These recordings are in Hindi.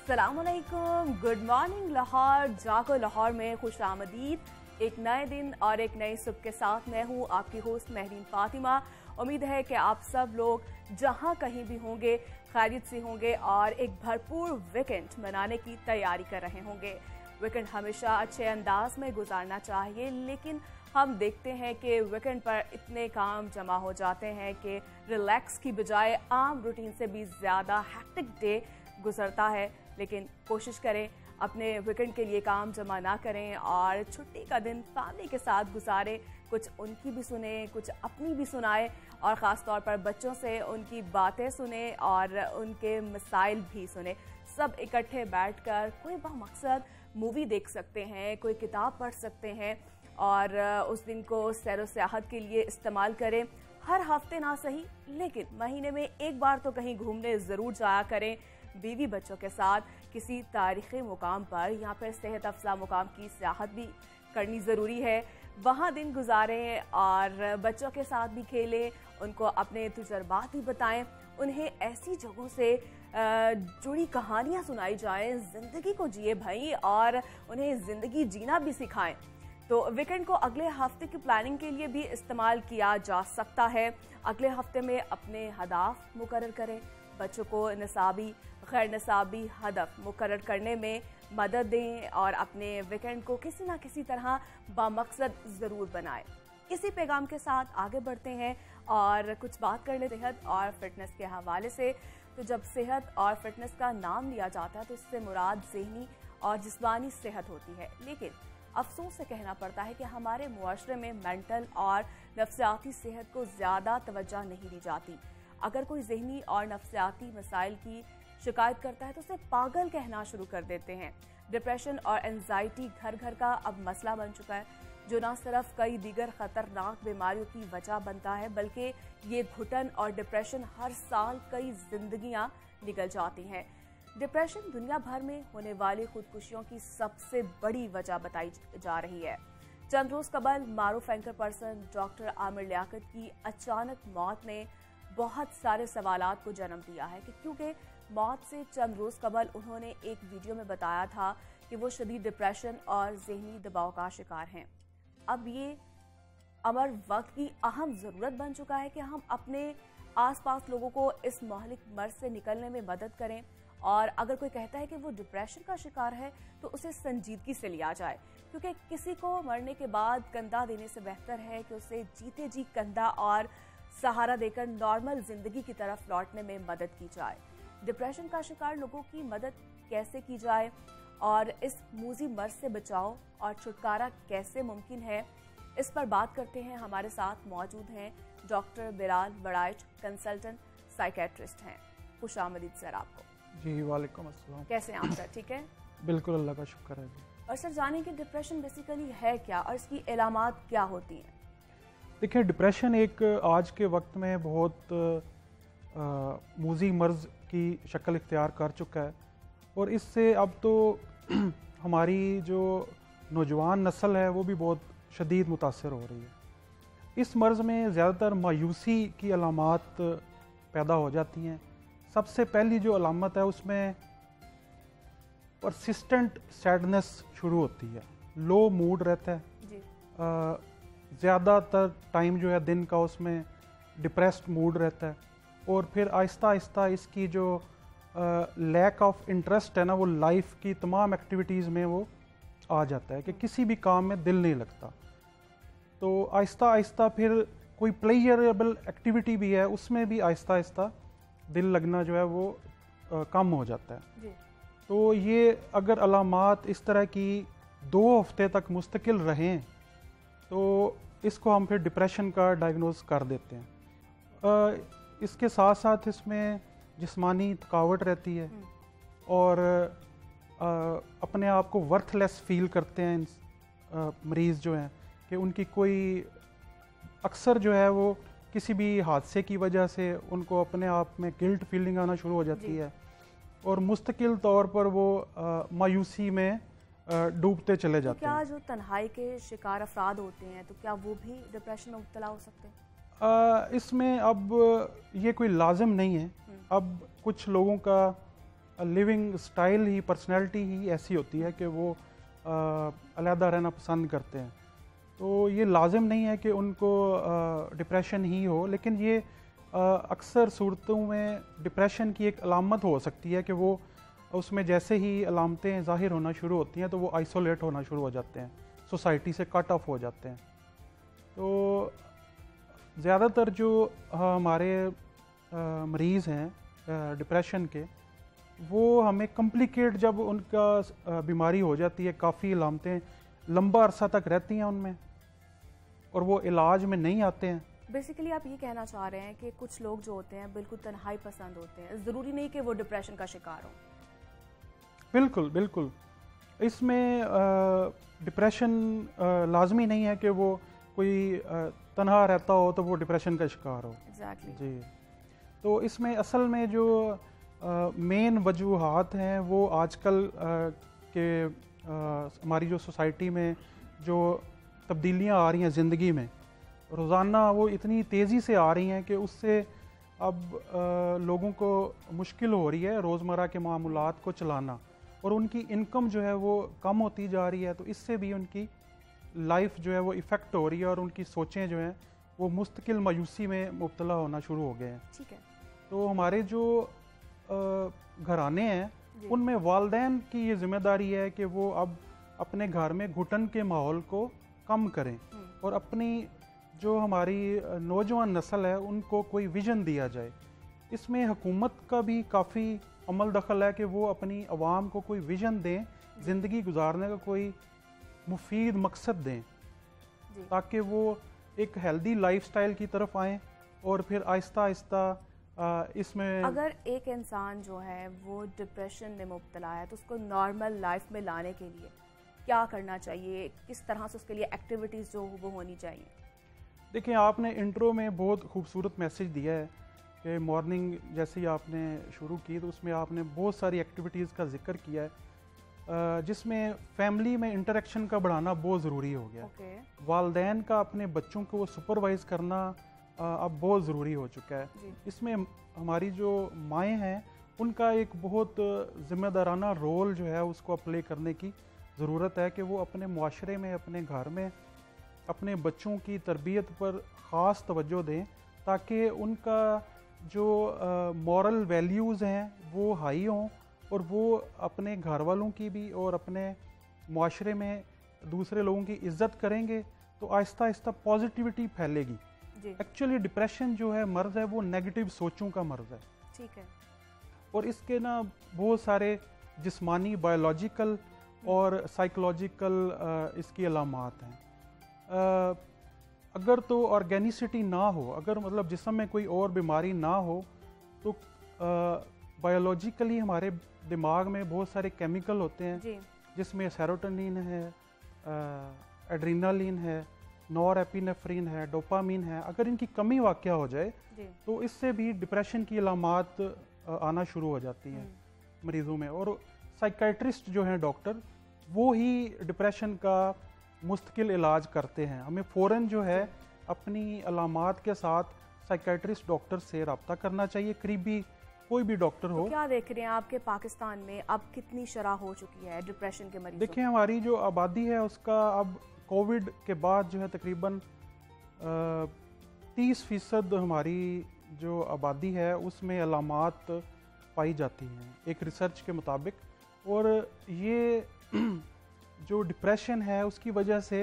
अस्सलामुअलैकुम, गुड मॉर्निंग लाहौर, जागो लाहौर में खुश आमदीद। एक नए दिन और एक नई सुबह के साथ मैं हूँ आपकी होस्ट महरीन फातिमा। उम्मीद है कि आप सब लोग जहाँ कहीं भी होंगे खैरियत से होंगे और एक भरपूर वीकेंड मनाने की तैयारी कर रहे होंगे। वीकेंड हमेशा अच्छे अंदाज में गुजारना चाहिए, लेकिन हम देखते हैं कि वीकेंड पर इतने काम जमा हो जाते हैं कि रिलैक्स की बजाय आम रूटीन से भी ज़्यादा हैक्टिक डे गुजरता है। लेकिन कोशिश करें अपने वीकेंड के लिए काम जमा ना करें और छुट्टी का दिन फैमिली के साथ गुजारें। कुछ उनकी भी सुने, कुछ अपनी भी सुनाए और ख़ास तौर पर बच्चों से उनकी बातें सुने और उनके मसाइल भी सुने। सब इकट्ठे बैठकर कोई बामकसद मूवी देख सकते हैं, कोई किताब पढ़ सकते हैं और उस दिन को सैर व सियाहत के लिए इस्तेमाल करें। हर हफ्ते ना सही, लेकिन महीने में एक बार तो कहीं घूमने ज़रूर जाया करें बीवी बच्चों के साथ। किसी तारीख़ी मुकाम पर या फिर सेहत अफजा मुकाम की सियाहत भी करनी ज़रूरी है, वहाँ दिन गुजारें और बच्चों के साथ भी खेलें, उनको अपने तजुर्बात भी बताएं, उन्हें ऐसी जगहों से जुड़ी कहानियाँ सुनाई जाएं, ज़िंदगी को जिए भाई और उन्हें ज़िंदगी जीना भी सिखाएं। तो वीकेंड को अगले हफ्ते की प्लानिंग के लिए भी इस्तेमाल किया जा सकता है। अगले हफ्ते में अपने हदाफ मुकर्रर करें, बच्चों को निसाबी गैर निसाबी हदफ मुकर्रर करने में मदद दें और अपने वीकेंड को किसी ना किसी तरह बामकसद ज़रूर बनाएं। इसी पैगाम के साथ आगे बढ़ते हैं और कुछ बात कर लेते हैं सेहत और फिटनेस के हवाले से। तो जब सेहत और फिटनेस का नाम लिया जाता है तो इससे मुराद ज़हनी और जिस्मानी सेहत होती है, लेकिन अफसोस से कहना पड़ता है कि हमारे मुआशरे में मेंटल और नफ्सियाती सेहत को ज़्यादा तवज्जो नहीं दी जाती। अगर कोई ज़हनी और नफ्सियाती मसाइल की शिकायत करता है तो उसे पागल कहना शुरू कर देते हैं। डिप्रेशन और एंजाइटी घर घर का अब मसला बन चुका है, जो न सिर्फ कई दीगर खतरनाक बीमारियों की वजह बनता है, बल्कि ये घुटन और डिप्रेशन हर साल कई जिंदगियां निकल जाती हैं। डिप्रेशन दुनिया भर में होने वाली खुदकुशियों की सबसे बड़ी वजह बताई जा रही है। चंद रोज कबल मारूफ anchor person doctor Aamir Liaquat की अचानक मौत ने बहुत सारे सवालात को जन्म दिया है कि क्योंकि मौत से चंद रोज कबल उन्होंने एक वीडियो में बताया था कि वो शदीद डिप्रेशन और ज़हनी दबाव का शिकार हैं। अब ये अमर वक्त की अहम ज़रूरत बन चुका है कि हम अपने आसपास लोगों को इस महलिक मर्ज से निकलने में मदद करें और अगर कोई कहता है कि वो डिप्रेशन का शिकार है तो उसे संजीदगी से लिया जाए, क्योंकि किसी को मरने के बाद कंधा देने से बेहतर है कि उसे जीते जी कंधा और सहारा देकर नॉर्मल जिंदगी की तरफ लौटने में मदद की जाए। डिप्रेशन का शिकार लोगों की मदद कैसे की जाए और इस मूजी मर्ज से बचाव और छुटकारा कैसे मुमकिन है, इस पर बात करते हैं। हमारे साथ मौजूद हैं डॉक्टर बिलाल बड़ाइच, कंसल्टेंट साइकेट्रिस्ट हैं। खुश आमदीद सर आपको। जी वालेकुम अस्सलाम। कैसे हैं आप सर? ठीक है, बिल्कुल, अल्लाह का शुक्र है जी। और सर जाने कि डिप्रेशन बेसिकली है क्या और इसकी इलामात क्या होती हैं? देखिए, डिप्रेशन एक आज के वक्त में बहुत मूजी मर्ज की शक्ल इख्तियार कर चुका है और इससे अब तो हमारी जो नौजवान नस्ल है वो भी बहुत शदीद मुतासर हो रही है। इस मर्ज़ में ज़्यादातर मायूसी की अलामात पैदा हो जाती हैं। सबसे पहली जो अलामत है उसमें परसिस्टेंट सैडनेस शुरू होती है, लो मूड रहता है, ज़्यादातर टाइम जो है दिन का उसमें डिप्रेस्ड मूड रहता है और फिर आहिस्ता आहिस्ता इसकी जो लैक ऑफ इंटरेस्ट है ना, वो लाइफ की तमाम एक्टिविटीज़ में वो आ जाता है कि किसी भी काम में दिल नहीं लगता। तो आहिस्ता आहिस्ता फिर कोई प्लेयरेबल एक्टिविटी भी है उसमें भी आहिस्ता आहिस्ता दिल लगना जो है वो कम हो जाता है जी। तो ये अगर अलामात इस तरह की 2 हफ्ते तक मुस्तकिल रहें तो इसको हम फिर डिप्रेशन का डायग्नोज कर देते हैं। इसके साथ साथ इसमें जिस्मानी थकावट रहती है और अपने आप को वर्थलेस फील करते हैं मरीज़ जो हैं कि उनकी कोई अक्सर जो है वो किसी भी हादसे की वजह से उनको अपने आप में गिल्ट फीलिंग आना शुरू हो जाती है और मुस्तकिल तौर पर वो मायूसी में डूबते चले जाते हैं। क्या जो तन्हाई के शिकार अफराद होते हैं तो क्या वो भी डिप्रेशन में मुब्तला हो सकते हैं? इसमें अब ये कोई लाजिम नहीं है। अब कुछ लोगों का लिविंग स्टाइल ही, पर्सनैलिटी ही ऐसी होती है कि वो अलहदा रहना पसंद करते हैं। तो ये लाजिम नहीं है कि उनको डिप्रेशन ही हो, लेकिन ये अक्सर सूरतों में डिप्रेशन की एक अलामत हो सकती है कि वो उसमें जैसे ही अलामतें ज़ाहिर होना शुरू होती हैं तो वो आइसोलेट होना शुरू हो जाते हैं, सोसाइटी से कट ऑफ हो जाते हैं। तो ज़्यादातर जो हमारे मरीज़ हैं डिप्रेशन के, वो हमें कम्प्लिकेट जब उनका बीमारी हो जाती है, काफ़ी अलामतें लंबा अरसा तक रहती हैं उनमें और वो इलाज में नहीं आते हैं। बेसिकली आप ये कहना चाह रहे हैं कि कुछ लोग जो होते हैं बिल्कुल तन्हाई पसंद होते हैं, ज़रूरी नहीं कि वो डिप्रेशन का शिकार हो। बिल्कुल बिल्कुल, इसमें डिप्रेशन लाजमी नहीं है कि वो कोई तन्हा रहता हो तो वो डिप्रेशन का शिकार हो। एग्जैक्टली जी, तो इसमें असल में जो मेन वजूहात हैं वो आजकल के हमारी जो सोसाइटी में जो तब्दीलियां आ रही हैं ज़िंदगी में, रोज़ाना वो इतनी तेज़ी से आ रही हैं कि उससे अब लोगों को मुश्किल हो रही है रोज़मर्रा के मामूलात को चलाना, और उनकी इनकम जो है वो कम होती जा रही है। तो इससे भी उनकी लाइफ जो है वो इफ़ेक्ट हो रही है और उनकी सोचें जो हैं वो मुस्तकिल मायूसी में मुब्तला होना शुरू हो गए हैं। ठीक है। तो हमारे जो घराने हैं उनमें वालिदैन की ये जिम्मेदारी है कि वो अब अपने घर में घुटन के माहौल को कम करें और अपनी जो हमारी नौजवान नस्ल है उनको कोई विज़न दिया जाए। इसमें हुकूमत का भी काफ़ी अमल दखल है कि वो अपनी आवाम को कोई विज़न दें, ज़िंदगी गुजारने का कोई मुफीद मकसद दें, ताकि वो एक हेल्दी लाइफस्टाइल की तरफ आएँ और फिर आहिस्ता आहिस्ता इसमें। अगर एक इंसान जो है वो डिप्रेशन में मुब्तला है तो उसको नॉर्मल लाइफ में लाने के लिए क्या करना चाहिए, किस तरह से उसके लिए एक्टिविटीज़ जो वो होनी चाहिए? देखिए, आपने इंट्रो में बहुत खूबसूरत मैसेज दिया है कि मॉर्निंग जैसे ही आपने शुरू की तो उसमें आपने बहुत सारी एक्टिविटीज़ का जिक्र किया है, जिसमें फैमिली में इंटरेक्शन का बढ़ाना बहुत ज़रूरी हो गया। वालिदैन का अपने बच्चों को सुपरवाइज़ करना अब बहुत ज़रूरी हो चुका है। इसमें हमारी जो माएँ हैं उनका एक बहुत ज़िम्मेदाराना रोल जो है उसको प्ले करने की ज़रूरत है कि वो अपने मुआशरे में, अपने घर में अपने बच्चों की तरबियत पर ख़ास तवज्जो दें, ताकि उनका जो मॉरल वैल्यूज़ हैं वो हाई हों और वो अपने घर वालों की भी और अपने मुआशरे में दूसरे लोगों की इज़्ज़त करेंगे तो आहिस्ता आहिस्ता पॉजिटिविटी फैलेगी। एक्चुअली डिप्रेशन जो है मर्ज़ है वो नेगेटिव सोचों का मर्ज़ है। ठीक है। और इसके ना बहुत सारे जिस्मानी, बायोलॉजिकल और साइकोलॉजिकल इसकी अलामात हैं। अगर तो ऑर्गेनिसिटी ना हो, अगर मतलब जिस्म में कोई और बीमारी ना हो तो बायोलॉजिकली हमारे दिमाग में बहुत सारे केमिकल होते हैं जिसमें सेरोटोनिन है, एड्रीनालिन है, नॉरएपिनेफ्रिन है, डोपामीन है। अगर इनकी कमी वाक़या हो जाए तो इससे भी डिप्रेशन की अलामात आना शुरू हो जाती हैं मरीज़ों में। और साइकाइट्रिस्ट जो हैं डॉक्टर, वो ही डिप्रेशन का मुस्तकिल इलाज करते हैं। हमें फ़ौरन जो है अपनी अलामात के साथ साइकाइट्रिस्ट डॉक्टर से रब्ता करना चाहिए, करीबी कोई भी डॉक्टर हो। तो क्या देख रहे हैं आपके पाकिस्तान में अब कितनी शरह हो चुकी है डिप्रेशन के मरीजों? देखिए, हमारी जो आबादी है उसका अब कोविड के बाद जो है तकरीबन 30% हमारी जो आबादी है उसमें अलामात पाई जाती हैं एक रिसर्च के मुताबिक। और ये जो डिप्रेशन है उसकी वजह से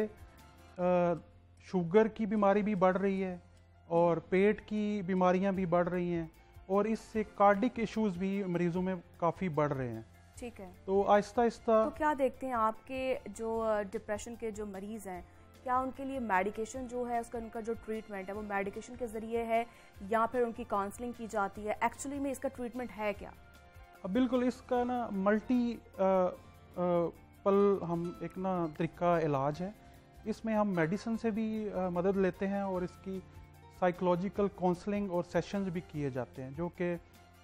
शुगर की बीमारी भी बढ़ रही है और पेट की बीमारियां भी बढ़ रही हैं और इससे कार्डिक इश्यूज भी मरीजों में काफ़ी बढ़ रहे हैं। ठीक है। तो आहिस्ता आहिस्ता तो क्या देखते हैं आपके जो डिप्रेशन के जो मरीज़ हैं, क्या उनके लिए मेडिकेशन जो है उसका उनका जो ट्रीटमेंट है वो मेडिकेशन के ज़रिए है या फिर उनकी काउंसलिंग की जाती है? एक्चुअली में इसका ट्रीटमेंट है क्या? बिल्कुल, इसका ना मल्टी पल हम एक ना तरीका इलाज है। इसमें हम मेडिसिन से भी मदद लेते हैं और इसकी साइकोलॉजिकल काउंसलिंग और सेशंस भी किए जाते हैं, जो कि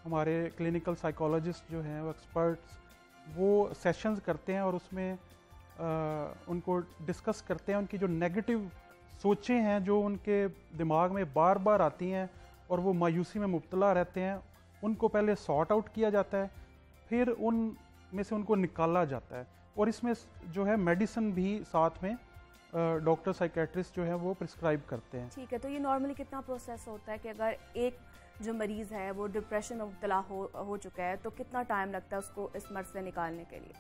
हमारे क्लिनिकल साइकोलॉजिस्ट जो हैं वो एक्सपर्ट्स वो सेशंस करते हैं और उसमें उनको डिस्कस करते हैं। उनकी जो नेगेटिव सोचें हैं जो उनके दिमाग में बार बार आती हैं और वो मायूसी में मुब्तला रहते हैं, उनको पहले सॉर्ट आउट किया जाता है। फिर उन में से उनको निकाला जाता है। और इसमें जो है मेडिसिन भी साथ में डॉक्टर साइकेट्रिस्ट जो है वो प्रिस्क्राइब करते हैं। ठीक है, तो ये नॉर्मली कितना प्रोसेस होता है कि अगर एक जो मरीज़ है वो डिप्रेशन में मुब्तला हो चुका है तो कितना टाइम लगता है उसको इस मर्ज से निकालने के लिए?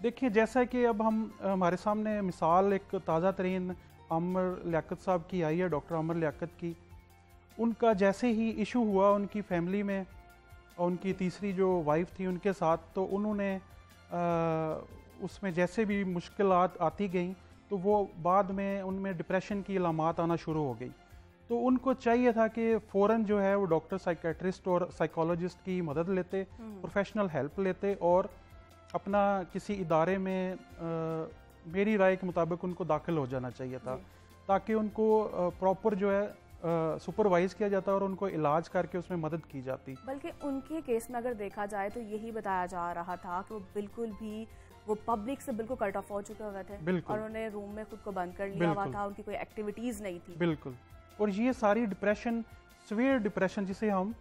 देखिए, जैसा कि अब हमारे सामने मिसाल एक ताज़ा तरीन आमिर लियाकत साहब की आई है, डॉक्टर आमिर लियाकत की। उनका जैसे ही इशू हुआ उनकी फैमिली में, और उनकी तीसरी जो वाइफ थी उनके साथ, तो उन्होंने उसमें जैसे भी मुश्किलात आती गई तो वो बाद में उनमें डिप्रेशन की अलामात आना शुरू हो गई। तो उनको चाहिए था कि फ़ौरन जो है वो डॉक्टर साइकेट्रिस्ट और साइकोलॉजिस्ट की मदद लेते, प्रोफेशनल हेल्प लेते और अपना किसी इदारे में मेरी राय के मुताबिक उनको दाखिल हो जाना चाहिए था, ताकि उनको प्रॉपर जो है सुपरवाइज किया जाता और उनको इलाज करके उसमें मदद की जाती। बल्कि उनके केस में अगर देखा जाए तो यही बताया जा रहा था कि वो बिल्कुल भी वो पब्लिक से बिल्कुल कट ऑफ हो चुके हुए थे और उन्होंने रूम में खुद को बंद कर लिया हुआ था, उनकी कोई एक्टिविटीज़ नहीं थी। बिल्कुल। और ये सारी डिप्रेशन, सीवियर डिप्रेशन जिसे हम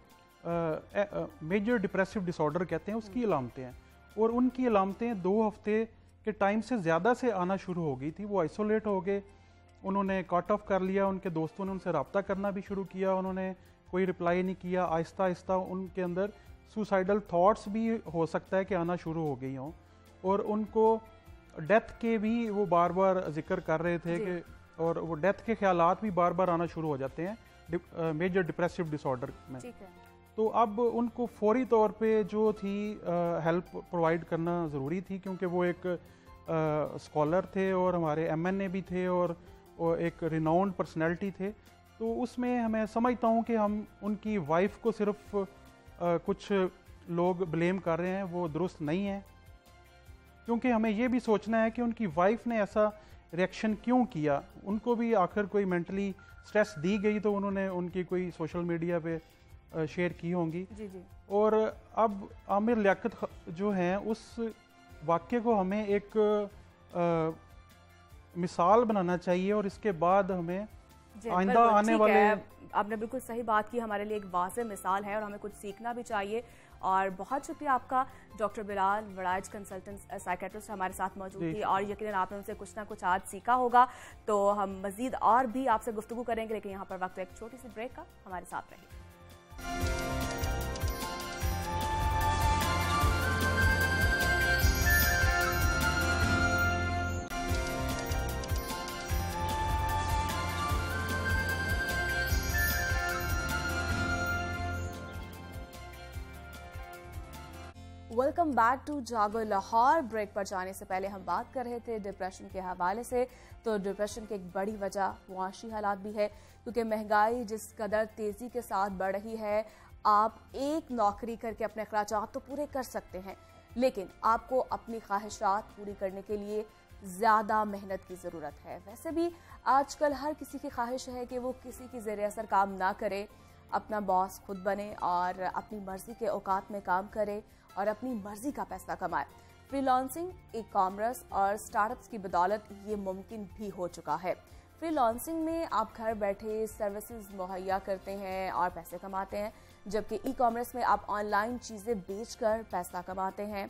मेजर डिप्रेसिव डिसऑर्डर कहते हैं, उसकी अलामतें हैं। और उनकी अलामतें 2 हफ्ते के टाइम से ज़्यादा से आना शुरू हो गई थी। वो आइसोलेट हो गए, उन्होंने कट ऑफ कर लिया, उनके दोस्तों ने उनसे रब्ता करना भी शुरू किया, उन्होंने कोई रिप्लाई नहीं किया। आहिस्ता आहिस्ता उनके अंदर सुसाइडल थॉट्स भी हो सकता है कि आना शुरू हो गई हों, और उनको डेथ के भी वो बार बार जिक्र कर रहे थे कि, और वो डेथ के ख्यालात भी बार बार आना शुरू हो जाते हैं मेजर डिप्रेसिव डिसऑर्डर में। तो अब उनको फौरी तौर पे जो थी हेल्प प्रोवाइड करना ज़रूरी थी, क्योंकि वो एक स्कॉलर थे और हमारे MNA भी थे और एक रिनाउंड पर्सनैलिटी थे। तो उसमें हमें समझता हूँ कि हम उनकी वाइफ को सिर्फ कुछ लोग ब्लेम कर रहे हैं, वो दुरुस्त नहीं है, क्योंकि हमें ये भी सोचना है कि उनकी वाइफ ने ऐसा रिएक्शन क्यों किया। उनको भी आखिर कोई मेंटली स्ट्रेस दी गई तो उन्होंने उनकी कोई सोशल मीडिया पे शेयर की होंगी। और अब आमिर लियाकत जो हैं उस वाक्य को हमें एक मिसाल बनाना चाहिए, और इसके बाद हमें आइंदा आने वाले, आपने बिल्कुल सही बात की, हमारे लिए एक वाज़ेह मिसाल है और हमें कुछ सीखना भी चाहिए। और बहुत शुक्रिया आपका doctor Bilal Waraich, consultant psychiatrist हमारे साथ मौजूद थी, और यकीनन आपने उनसे कुछ ना कुछ आज सीखा होगा। तो हम मजीद और भी आपसे गुफ्तगू करेंगे, लेकिन यहाँ पर वक्त एक छोटी सी ब्रेक का, हमारे साथ रहिए। वेलकम बैक टू जागो लाहौर। ब्रेक पर जाने से पहले हम बात कर रहे थे डिप्रेशन के हवाले से। तो डिप्रेशन की एक बड़ी वजह मुआशी हालात भी है, क्योंकि महंगाई जिस कदर तेज़ी के साथ बढ़ रही है, आप एक नौकरी करके अपने अखराजात तो पूरे कर सकते हैं, लेकिन आपको अपनी ख्वाहिशात पूरी करने के लिए ज़्यादा मेहनत की ज़रूरत है। वैसे भी आजकल हर किसी की ख्वाहिश है कि वो किसी की ज़ेर असर काम ना करे, अपना बॉस खुद बने और अपनी मर्ज़ी के औकात में काम करे और अपनी मर्जी का पैसा कमाए। फ्रीलांसिंग, ई-कॉमर्स और स्टार्टअप्स की बदौलत ये मुमकिन भी हो चुका है। फ्रीलांसिंग में आप घर बैठे सर्विसेज मुहैया करते हैं और पैसे कमाते हैं, जबकि ई-कॉमर्स में आप ऑनलाइन चीज़ें बेचकर पैसा कमाते हैं।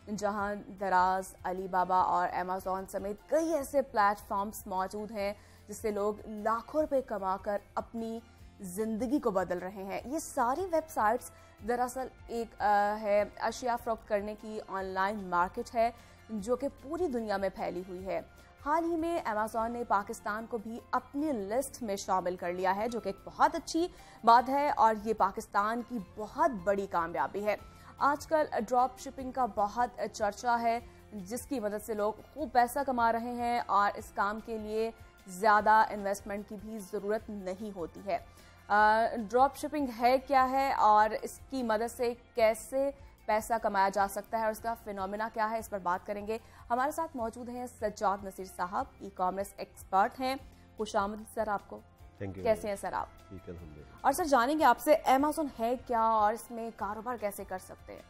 जहां दराज, अलीबाबा और अमेज़ॉन समेत कई ऐसे प्लेटफॉर्म्स मौजूद हैं जिससे लोग लाखों रुपए कमाकर अपनी ज़िंदगी को बदल रहे हैं। ये सारी वेबसाइट्स दरअसल एक है अशिया फ़रोख्त करने की ऑनलाइन मार्केट है जो कि पूरी दुनिया में फैली हुई है। हाल ही में अमेज़ॉन ने पाकिस्तान को भी अपनी लिस्ट में शामिल कर लिया है, जो कि एक बहुत अच्छी बात है और ये पाकिस्तान की बहुत बड़ी कामयाबी है। आजकल ड्रॉप शिपिंग का बहुत चर्चा है, जिसकी मदद से लोग खूब पैसा कमा रहे हैं और इस काम के लिए ज़्यादा इन्वेस्टमेंट की भी ज़रूरत नहीं होती है। ड्रॉप शिपिंग है क्या है और इसकी मदद से कैसे पैसा कमाया जा सकता है और इसका फिनोमिना क्या है, इस पर बात करेंगे। हमारे साथ मौजूद हैं सज्जाद नसीर साहब, ई-कॉमर्स एक्सपर्ट हैं। खुशामदीद सर आपको। Thank you. कैसे हैं सर आप? ठीक है, अल्हम्दुलिल्लाह। और सर जानेंगे आपसे अमेज़ॉन है क्या और इसमें कारोबार कैसे कर सकते हैं?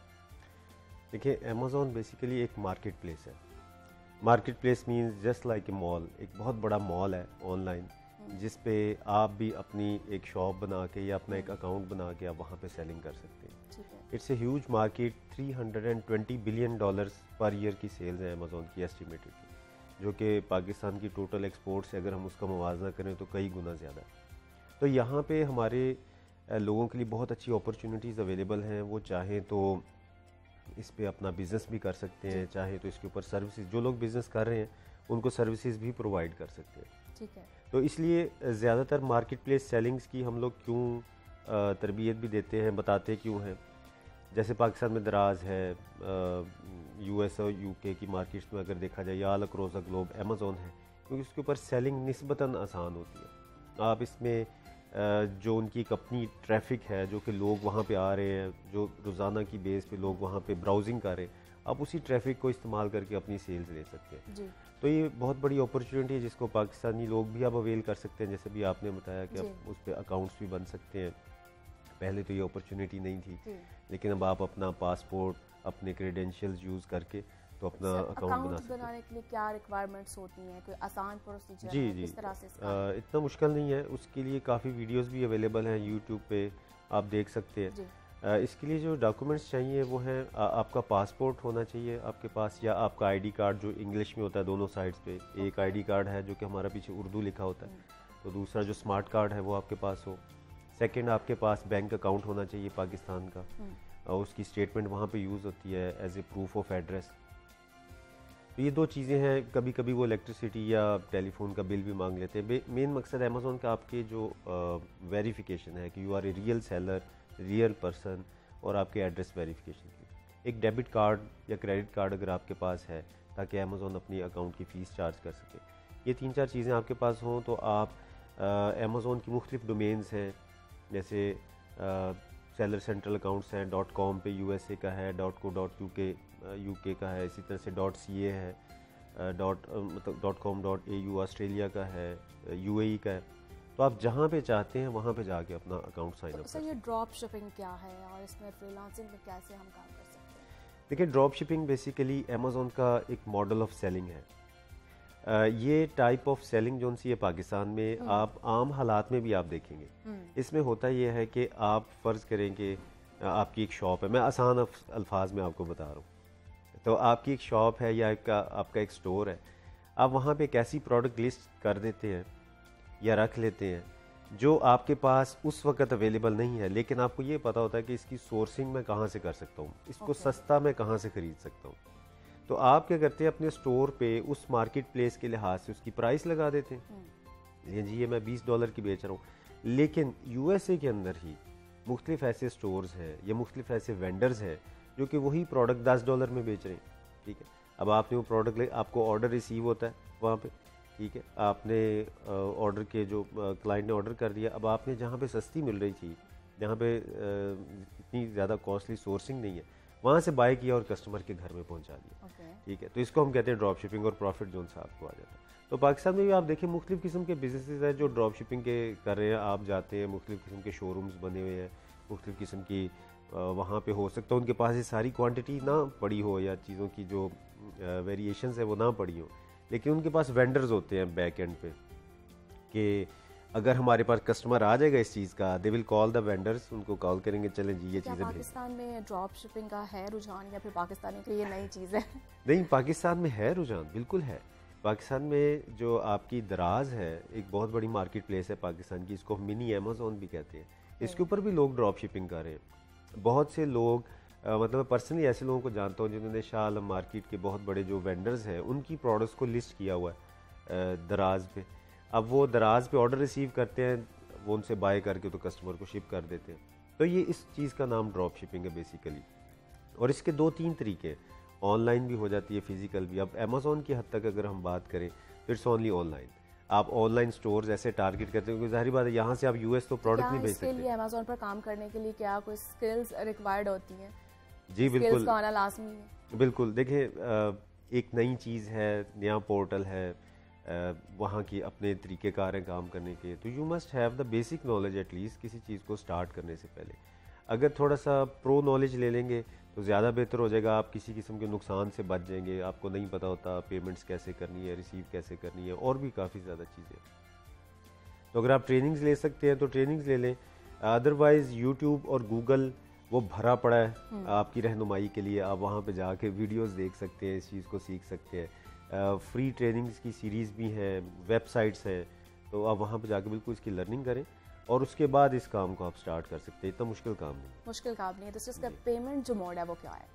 देखिए, अमेज़ॉन बेसिकली एक मार्केट प्लेस है। Market place means just like a mall. एक बहुत बड़ा मॉल है ऑनलाइन, जिस पे आप भी अपनी एक शॉप बना के या अपना एक अकाउंट बना के आप वहाँ पे सेलिंग कर सकते हैं। ठीक है। It's a huge market, $320 billion per year की सेल्स हैं अमेज़ॉन की एस्टिमेटेड, जो कि पाकिस्तान की टोटल एक्सपोर्ट से अगर हम उसका मुवाजना करें तो कई गुना ज़्यादा है। तो यहाँ पे हमारे लोगों के लिए बहुत अच्छी अपॉर्चुनिटीज़ अवेलेबल हैं। वो चाहें तो इस पे अपना बिज़नेस भी कर सकते हैं, चाहे तो इसके ऊपर सर्विसेज, जो लोग बिज़नेस कर रहे हैं उनको सर्विसेज भी प्रोवाइड कर सकते हैं। ठीक है। तो इसलिए ज़्यादातर मार्केट प्लेस सेलिंग्स की हम लोग क्यों तरबियत भी देते हैं, बताते क्यों हैं। जैसे पाकिस्तान में दराज है, US और UK की मार्केट्स में अगर देखा जाए या all across the globe Amazon है, क्योंकि उसके ऊपर सेलिंग निस्बतन आसान होती है। आप इसमें जो उनकी एक अपनी ट्रैफिक है, जो कि लोग वहाँ पे आ रहे हैं, जो रोज़ाना की बेस पे लोग वहाँ पे ब्राउजिंग कर रहे हैं, आप उसी ट्रैफिक को इस्तेमाल करके अपनी सेल्स ले सकते हैं जी। तो ये बहुत बड़ी अपॉर्चुनिटी है जिसको पाकिस्तानी लोग भी अब अवेल कर सकते हैं। जैसे भी आपने बताया कि अब उस पर अकाउंट्स भी बन सकते हैं। पहले तो ये अपॉर्चुनिटी नहीं थी, लेकिन अब आप अपना पासपोर्ट, अपने क्रेडेंशियल्स यूज़ करके तो अपना अकाउंट बना सकते हैं। बनाने के लिए क्या रिक्वायरमेंट्स होती हैं, कोई आसान प्रोसीजर जी है? जी, किस तरह से इतना मुश्किल नहीं है। उसके लिए काफ़ी वीडियोस भी अवेलेबल हैं यूट्यूब पे, आप देख सकते हैं। इसके लिए जो डॉक्यूमेंट्स चाहिए वो हैं, आपका पासपोर्ट होना चाहिए आपके पास, या आपका आईडी कार्ड जो इंग्लिश में होता है दोनों साइड्स पे। एक आईडी कार्ड है जो कि हमारा पीछे उर्दू लिखा होता है, तो दूसरा जो स्मार्ट कार्ड है वो आपके पास हो। सेकंड, आपके पास बैंक अकाउंट होना चाहिए पाकिस्तान का, और उसकी स्टेटमेंट वहाँ पे यूज़ होती है as a proof of address. तो ये दो चीज़ें हैं। कभी कभी वो इलेक्ट्रिसिटी या टेलीफोन का बिल भी मांग लेते हैं। मेन मकसद अमेज़ॉन का आपके जो वेरिफिकेशन है कि you are a real seller, real person, और आपके एड्रेस वेरिफिकेशन की। एक डेबिट कार्ड या क्रेडिट कार्ड अगर आपके पास है, ताकि अमेज़ॉन अपनी अकाउंट की फ़ीस चार्ज कर सके। ये 3-4 चीज़ें आपके पास हों तो आप अमेज़ॉन की मुख्तलिफ डोमेन्स हैं, जैसे सेलर सेंट्रल अकाउंट्स हैं, .com पे USA का है, .co.uk UK का है, इसी तरह से .ca है, मतलब .com.au ऑस्ट्रेलिया का है, UAE का है। तो आप जहाँ पे चाहते हैं वहाँ पे जाके अपना अकाउंट साइन अप कर सकते हैं। ये ड्रॉप शिपिंग क्या है और इसमें फ्रीलांसिंग में कैसे हम काम कर सकते हैं? देखिए, ड्रॉप शिपिंग बेसिकली अमेज़ॉन का एक मॉडल ऑफ सेलिंग है। ये टाइप ऑफ सेलिंग जो सी है पाकिस्तान में आप आम हालात में भी आप देखेंगे। इसमें होता ये है कि आप फ़र्ज़ करें कि आपकी एक शॉप है, मैं आसान अल्फाज में आपको बता रहा हूँ। तो आपकी एक शॉप है या आपका एक स्टोर है, आप वहाँ पे एक ऐसी प्रोडक्ट लिस्ट कर देते हैं या रख लेते हैं जो आपके पास उस वक्त अवेलेबल नहीं है, लेकिन आपको ये पता होता है कि इसकी सोर्सिंग मैं कहाँ से कर सकता हूँ, इसको सस्ता मैं कहाँ से ख़रीद सकता हूँ। तो आप क्या करते हैं, अपने स्टोर पे उस मार्केट प्लेस के लिहाज से उसकी प्राइस लगा देते हैं। जी, ये मैं $20 की बेच रहा हूँ, लेकिन USA के अंदर ही मुख्तलिफ ऐसे स्टोर्स हैं या मुख्तलिफ ऐसे वेंडर्स हैं जो कि वही प्रोडक्ट $10 में बेच रहे हैं। ठीक है, अब आपने वो प्रोडक्ट आपको ऑर्डर रिसीव होता है वहाँ पे, ठीक है, आपने ऑर्डर के जो क्लाइंट ने ऑर्डर कर दिया, अब आपने जहाँ पे सस्ती मिल रही थी, जहाँ पे इतनी ज़्यादा कॉस्टली सोर्सिंग नहीं है, वहाँ से बाय किया और कस्टमर के घर में पहुँचा दिया। ठीक है, तो इसको हम कहते हैं ड्रॉप शिपिंग, और प्रॉफिट जो सा आपको आ जाता है। तो पाकिस्तान में भी आप देखिए मुख्तलिफ किस्म के बिजनेसेस हैं जो ड्रॉप शिपिंग के कर रहे हैं। आप जाते हैं, मुख्तलिफ किस्म के शोरूम्स बने हुए हैं, मुख्तलिफ किस्म की वहाँ पे हो सकता है उनके पास ये सारी क्वांटिटी ना पड़ी हो या चीज़ों की जो वेरिएशंस है वो ना पड़ी हो, लेकिन उनके पास वेंडर्स होते हैं बैक एंड पे कि अगर हमारे पास कस्टमर आ जाएगा इस चीज़ का, they will call the vendors, उनको कॉल करेंगे, चलें जी ये चीज़ें। पाकिस्तान में ड्रॉप शिपिंग का है रुझान या फिर पाकिस्तानी के लिए नई चीज़ है? नहीं, पाकिस्तान में है रुझान, बिल्कुल है। पाकिस्तान में जो आपकी दराज है, एक बहुत बड़ी मार्केट प्लेस है पाकिस्तान की, इसको मिनी अमेज़ॉन भी कहते हैं। इसके ऊपर भी लोग ड्रॉप शिपिंग कर रहे हैं। बहुत से लोग मतलब पर्सनली ऐसे लोगों को जानता हूँ जिन्होंने शाह आलम मार्केट के बहुत बड़े जो वेंडर्स हैं उनकी प्रोडक्ट्स को लिस्ट किया हुआ है दराज पे। अब वो दराज पे ऑर्डर रिसीव करते हैं, वो उनसे बाय करके तो कस्टमर को शिप कर देते हैं। तो ये इस चीज़ का नाम ड्रॉप शिपिंग है बेसिकली। और इसके 2-3 तरीके, ऑनलाइन भी हो जाती है, फिजिकल भी। अब अमेज़ॉन की हद तक अगर हम बात करें तो इट्स ओनली ऑनलाइन। आप ऑनलाइन स्टोर्स ऐसे टारगेट करते हो, क्योंकि जाहिर बात है यहाँ से आप US तो प्रोडक्ट नहीं भेज सकते। इसके लिए अमेज़ॉन पर काम करने के लिए क्या कोई स्किल्स रिक्वायर्ड होती हैं? जी बिल्कुल, आना लाजमी है। बिल्कुल। देखिए, एक नई चीज़ है, नया पोर्टल है, वहाँ की अपने तरीक़ेकार हैं काम करने के, तो you must have the basic knowledge at least किसी चीज़ को स्टार्ट करने से पहले। अगर थोड़ा सा प्रो नॉलेज ले लेंगे तो ज़्यादा बेहतर हो जाएगा, आप किसी किस्म के नुकसान से बच जाएंगे। आपको नहीं पता होता पेमेंट्स कैसे करनी है, रिसीव कैसे करनी है, और भी काफ़ी ज़्यादा चीज़ें। तो अगर आप ट्रेनिंग्स ले सकते हैं तो ट्रेनिंग्स ले लें, अदरवाइज़ यूट्यूब और गूगल वो भरा पड़ा है आपकी रहनुमाई के लिए। आप वहाँ पे जाके वीडियोस देख सकते हैं, इस चीज़ को सीख सकते हैं। फ्री ट्रेनिंग्स की सीरीज़ भी हैं, वेबसाइट्स हैं, तो आप वहाँ पे जाके बिल्कुल इसकी लर्निंग करें और उसके बाद इस काम को आप स्टार्ट कर सकते हैं। इतना मुश्किल काम नहीं, मुश्किल काम नहीं है। तो इसका पेमेंट जो मोड है वो क्या है?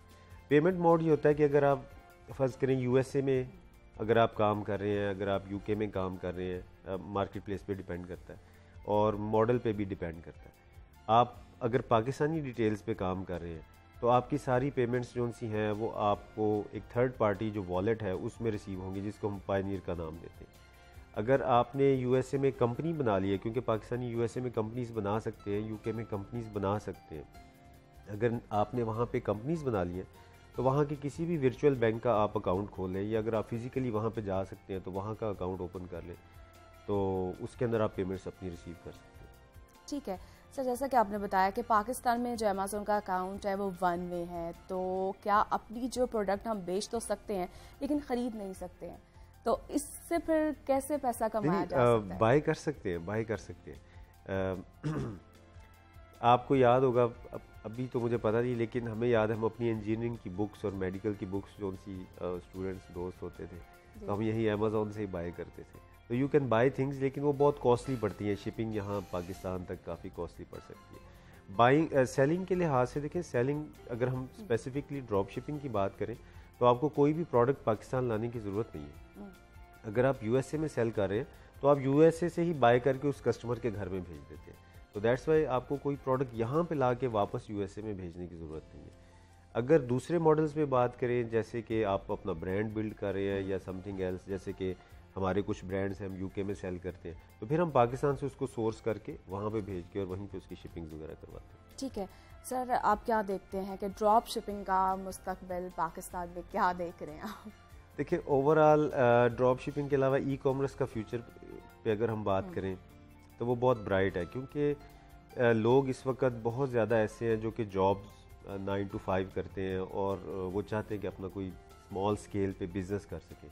पेमेंट मोड ये होता है कि अगर आप फ़र्ज़ करें यूएसए में अगर आप काम कर रहे हैं, अगर आप यूके में काम कर रहे हैं, मार्केट प्लेस पे डिपेंड करता है और मॉडल पे भी डिपेंड करता है। आप अगर पाकिस्तानी डिटेल्स पे काम कर रहे हैं तो आपकी सारी पेमेंट्स जो सी हैं वो आपको एक थर्ड पार्टी जो वॉलेट है उसमें रिसीव होंगी, जिसको हम पायनियर का नाम देते हैं। अगर आपने यूएसए में कंपनी बना ली है, क्योंकि पाकिस्तानी यूएसए में कंपनीज़ बना सकते हैं, यूके में कंपनीज़ बना सकते हैं, अगर आपने वहाँ पे कंपनीज़ बना ली हैं तो वहाँ के किसी भी वर्चुअल बैंक का आप अकाउंट खोल लें, या अगर आप फिज़िकली वहाँ पे जा सकते हैं तो वहाँ का अकाउंट ओपन कर लें, तो उसके अंदर आप पेमेंट्स अपनी रिसीव कर सकते हैं। ठीक है सर, जैसा कि आपने बताया कि पाकिस्तान में जो अमेज़न का अकाउंट है वो वन वे है, तो क्या अपनी जो प्रोडक्ट हम बेच तो सकते हैं लेकिन ख़रीद नहीं सकते हैं, तो इससे फिर कैसे पैसा कमाया जा सकता है? बाय कर सकते हैं, बाय कर सकते हैं। आपको याद होगा, अभी तो मुझे पता नहीं, लेकिन हमें याद है हम अपनी इंजीनियरिंग की बुक्स और मेडिकल की बुक्स जो सी स्टूडेंट्स दोस्त होते थे तो हम यही अमेज़ॉन से ही बाय करते थे। तो यू कैन बाय थिंग्स, लेकिन वो बहुत कॉस्टली पड़ती हैं, शिपिंग यहाँ पाकिस्तान तक काफ़ी कॉस्टली पड़ सकती है। बाइंग सेलिंग के लिहाज से देखें, सेलिंग अगर हम स्पेसिफिकली ड्रॉप शिपिंग की बात करें तो आपको कोई भी प्रोडक्ट पाकिस्तान लाने की ज़रूरत नहीं है। अगर आप यूएसए में सेल कर रहे हैं तो आप यूएसए से ही बाय करके उस कस्टमर के घर में भेज देते हैं, तो दैट्स वाई आपको कोई प्रोडक्ट यहाँ पे ला के वापस यूएसए में भेजने की ज़रूरत नहीं है। अगर दूसरे मॉडल्स में बात करें, जैसे कि आप अपना ब्रांड बिल्ड कर रहे हैं या समथिंग एल्स, जैसे कि हमारे कुछ ब्रांड्स हैं हम यूके में सेल करते हैं, तो फिर हम पाकिस्तान से उसको सोर्स करके वहाँ पे भेज के और वहीं पे उसकी शिपिंग वगैरह करवाते हैं। ठीक है सर, आप क्या देखते हैं कि ड्रॉप शिपिंग का मुस्तकबिल पाकिस्तान में क्या देख रहे हैं आप? देखिए, ओवरऑल ड्रॉप शिपिंग के अलावा ई कॉमर्स का फ्यूचर पे अगर हम बात करें तो वो बहुत ब्राइट है, क्योंकि लोग इस वक्त बहुत ज़्यादा ऐसे हैं जो कि जॉब्स 9 to 5 करते हैं और वो चाहते हैं कि अपना कोई स्मॉल स्केल पे बिज़नेस कर सकें।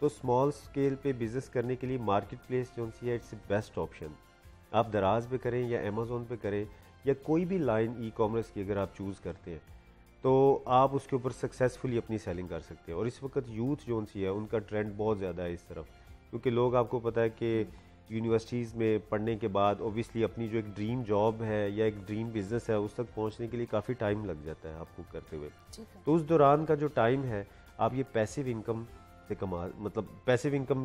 तो स्मॉल स्केल पे बिज़नेस करने के लिए मार्केट प्लेस जो सी है इट्स बेस्ट ऑप्शन। आप दराज पे करें या अमेज़ोन पे करें या कोई भी लाइन ई कॉमर्स की अगर आप चूज़ करते हैं तो आप उसके ऊपर सक्सेसफुली अपनी सेलिंग कर सकते हैं। और इस वक्त यूथ जो सी है उनका ट्रेंड बहुत ज़्यादा है इस तरफ, क्योंकि लोग, आपको पता है कि यूनिवर्सिटीज़ में पढ़ने के बाद ओबियसली अपनी जो एक ड्रीम जॉब है या एक ड्रीम बिज़नेस है उस तक पहुंचने के लिए काफ़ी टाइम लग जाता है आपको करते हुए। तो उस दौरान का जो टाइम है आप ये पैसिव इनकम से मतलब पैसिव इनकम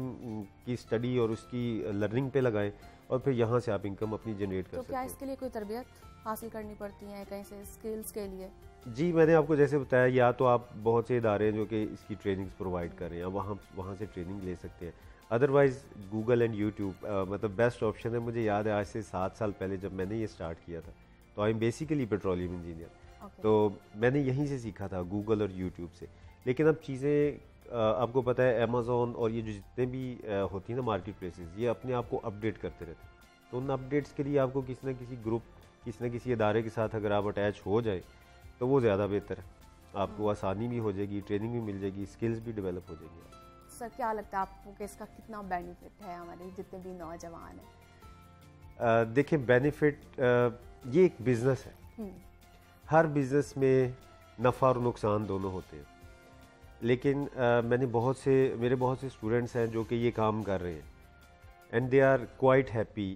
की स्टडी और उसकी लर्निंग पे लगाएं और फिर यहाँ से आप इनकम अपनी जनरेट कर सकते हैं। तो क्या इसके लिए कोई तरबियत हासिल करनी पड़ती है कहीं से स्किल्स के लिए? जी, मैंने आपको जैसे बताया, या तो आप बहुत से इदारे हैं जो कि इसकी ट्रेनिंग्स प्रोवाइड कर रहे हैं, वहाँ से ट्रेनिंग ले सकते हैं। अदरवाइज़ गूगल एंड यूट्यूब मतलब बेस्ट ऑप्शन है। मुझे याद है आज से 7 साल पहले जब मैंने ये स्टार्ट किया था, तो I am basically petroleum engineer, तो मैंने यहीं से सीखा था, गूगल और यूट्यूब से। लेकिन अब चीज़ें आपको पता है अमेज़ॉन और ये जो जितने भी होती हैं ना मार्केट प्लेसेस, ये अपने आप को अपडेट करते रहते हैं। तो उन अपडेट्स के लिए आपको किसी न किसी ग्रुप, किसी न किसी इदारे के साथ अगर आप अटैच हो जाए तो वो ज़्यादा बेहतर है। आपको आसानी भी हो जाएगी, ट्रेनिंग भी मिल जाएगी, स्किल्स भी डेवलप हो जाएगी। सर, क्या लगता है आपको कि इसका कितना बेनिफिट है हमारे जितने भी नौजवान हैं? देखिए, बेनिफिट ये एक बिज़नेस है, हर बिज़नेस में नफ़ा और नुकसान दोनों होते हैं। लेकिन मेरे बहुत से स्टूडेंट्स हैं जो कि ये काम कर रहे हैं and they are quite happy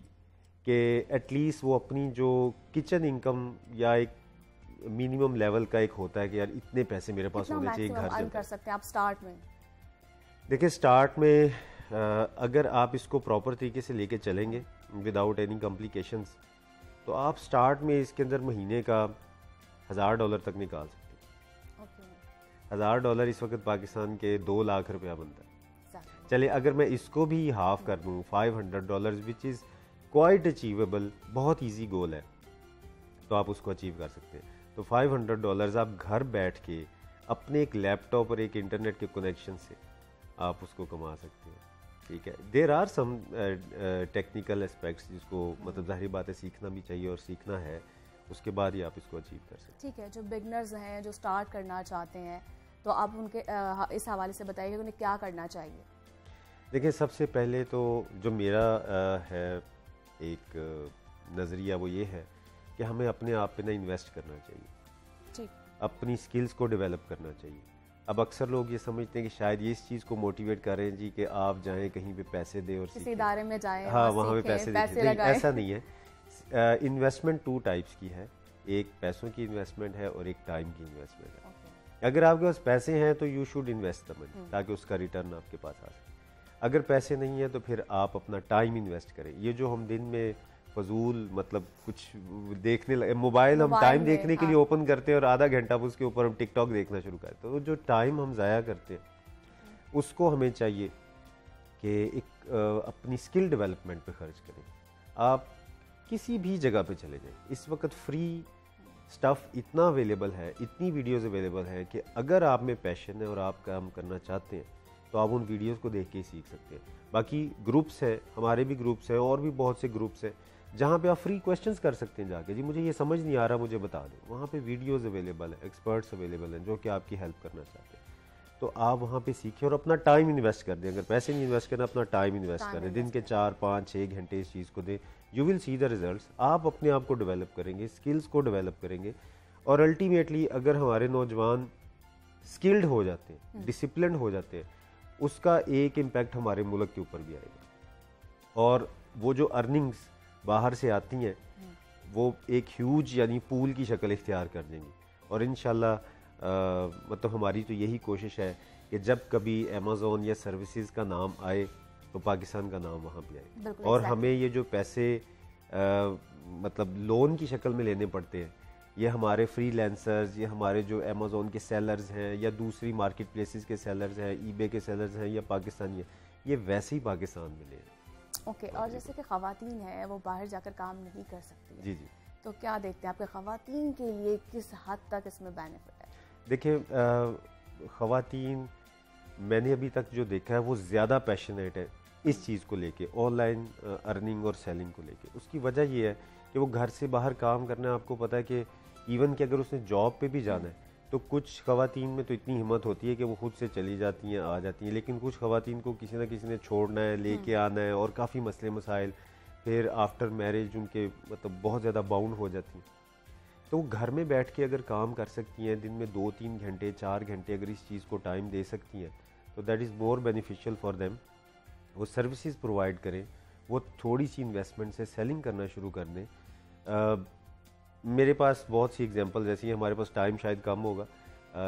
कि एटलीस्ट वो अपनी जो किचन इनकम या एक मिनिमम लेवल का एक होता है कि यार इतने पैसे मेरे पास होने चाहिए घर से कर सकते हैं आप स्टार्ट में। देखिए, स्टार्ट में अगर आप इसको प्रॉपर तरीके से लेके चलेंगे विदाउट एनी कॉम्प्लिकेशंस, तो आप स्टार्ट में इसके अंदर महीने का $1000 तक निकाल सकते हैं। $1000 इस वक्त पाकिस्तान के 2 लाख रुपया बनता है। चले अगर मैं इसको भी हाफ कर दूँ, $500 विच इज़ क्वाइट अचीवेबल, बहुत ईजी गोल है, तो आप उसको अचीव कर सकते हैं। तो $500 आप घर बैठ के अपने एक लैपटॉप और एक इंटरनेट के कनेक्शन से आप उसको कमा सकते हैं। ठीक है, there are some technical aspects जिसको मतलब ज़ाहिर बात है सीखना भी चाहिए और सीखना है, उसके बाद ही आप इसको अचीव कर सकते हैं। ठीक है, जो बिगनर्स हैं जो स्टार्ट करना चाहते हैं, तो आप उनके इस हवाले से बताइए उन्हें क्या करना चाहिए? देखिए, सबसे पहले तो जो मेरा है एक नज़रिया वो ये है कि हमें अपने आप पे ना इन्वेस्ट करना चाहिए। अपनी स्किल्स को डेवलप करना चाहिए। अब अक्सर लोग ये समझते हैं कि शायद ये इस चीज़ को मोटिवेट कर रहे हैं जी कि आप जाएं कहीं पे पैसे दें और किसी इदारे में जाएं, हाँ वहाँ पे पैसे दें, ऐसा नहीं है। इन्वेस्टमेंट 2 टाइप्स की है, एक पैसों की इन्वेस्टमेंट है और एक टाइम की इन्वेस्टमेंट है। अगर आपके पास पैसे हैं तो you should invest the money ताकि उसका रिटर्न आपके पास आ सके। अगर पैसे नहीं है तो फिर आप अपना टाइम इन्वेस्ट करें। ये जो हम दिन में फजूल मतलब कुछ देखने लगे, मोबाइल हम टाइम देखने के लिए ओपन करते हैं और आधा घंटा उसके ऊपर हम टिकटॉक देखना शुरू करते हैं, तो जो टाइम हम ज़ाया करते हैं उसको हमें चाहिए कि एक अपनी स्किल डेवलपमेंट पे खर्च करें। आप किसी भी जगह पे चले जाएं, इस वक्त फ्री स्टफ़ इतना अवेलेबल है, इतनी वीडियोस अवेलेबल हैं कि अगर आप में पैशन है और आप काम करना चाहते हैं तो आप उन वीडियोस को देख के ही सीख सकते हैं। बाकी ग्रुप्स हैं, हमारे भी ग्रुप्स हैं और भी बहुत से ग्रुप्स हैं जहाँ पे आप फ्री क्वेश्चंस कर सकते हैं जाके, जी मुझे ये समझ नहीं आ रहा मुझे बता दें। वहाँ पे वीडियोस अवेलेबल है, एक्सपर्ट्स अवेलेबल हैं जो कि आपकी हेल्प करना चाहते हैं, तो आप वहाँ पे सीखें और अपना टाइम इन्वेस्ट कर दें। अगर पैसे नहीं इन्वेस्ट करना, अपना टाइम इन्वेस्ट करें, दिन के 4, 5, 6 घंटे इस चीज़ को दें। You will see the results. आप अपने आप को डेवलप करेंगे, स्किल्स को डेवलप करेंगे और अल्टीमेटली अगर हमारे नौजवान स्किल्ड हो जाते हैं, डिसिप्लिन हो जाते हैं, उसका एक इम्पैक्ट हमारे मुल्क के ऊपर भी आएगा और वो जो अर्निंग्स बाहर से आती हैं वो एक ह्यूज यानी पूल की शक्ल इख्तियार कर देंगी। और इंशाल्लाह मतलब हमारी तो यही कोशिश है कि जब कभी अमेज़ॉन या सर्विसेज का नाम आए तो पाकिस्तान का नाम वहाँ पे आए और हमें ये जो पैसे मतलब लोन की शक्ल में लेने पड़ते हैं, ये हमारे फ्रीलांसर्स, ये हमारे जो अमेज़ॉन के सेलर्स हैं या दूसरी मार्केट प्लेसेस के सेलर्स हैं, ईबे के सेलर्स हैं या पाकिस्तानी हैं, ये वैसे ही पाकिस्तान में ले। ओके, और जैसे कि ख़वातीन हैं वो बाहर जाकर काम नहीं कर सकती है, जी जी, तो क्या देखते हैं आपके ख़वातीन के लिए किस हद तक इसमें बेनिफिट है? देखिए ख़वातीन मैंने अभी तक जो देखा है वो ज़्यादा पैशनेट है इस चीज़ को लेके, ऑनलाइन अर्निंग और सेलिंग को लेके। उसकी वजह ये है कि वो घर से बाहर काम करना है। आपको पता है कि इवन कि अगर उसने जॉब पे भी जाना है तो कुछ ख़वातीन में तो इतनी हिम्मत होती है कि वो खुद से चली जाती हैं, आ जाती हैं, लेकिन कुछ ख़वातीन को किसी ना किसी ने छोड़ना है, लेके आना है और काफ़ी मसले मसाइल फिर आफ्टर मैरिज उनके मतलब बहुत ज़्यादा बाउंड हो जाती हैं। तो वो घर में बैठ के अगर काम कर सकती हैं, दिन में 2-3 घंटे 4 घंटे अगर इस चीज़ को टाइम दे सकती हैं तो that is more beneficial for them. वो सर्विसेज प्रोवाइड करें, वो थोड़ी सी इन्वेस्टमेंट से सेलिंग करना शुरू कर दें। मेरे पास बहुत सी एग्जांपल जैसी है, हमारे पास टाइम शायद कम होगा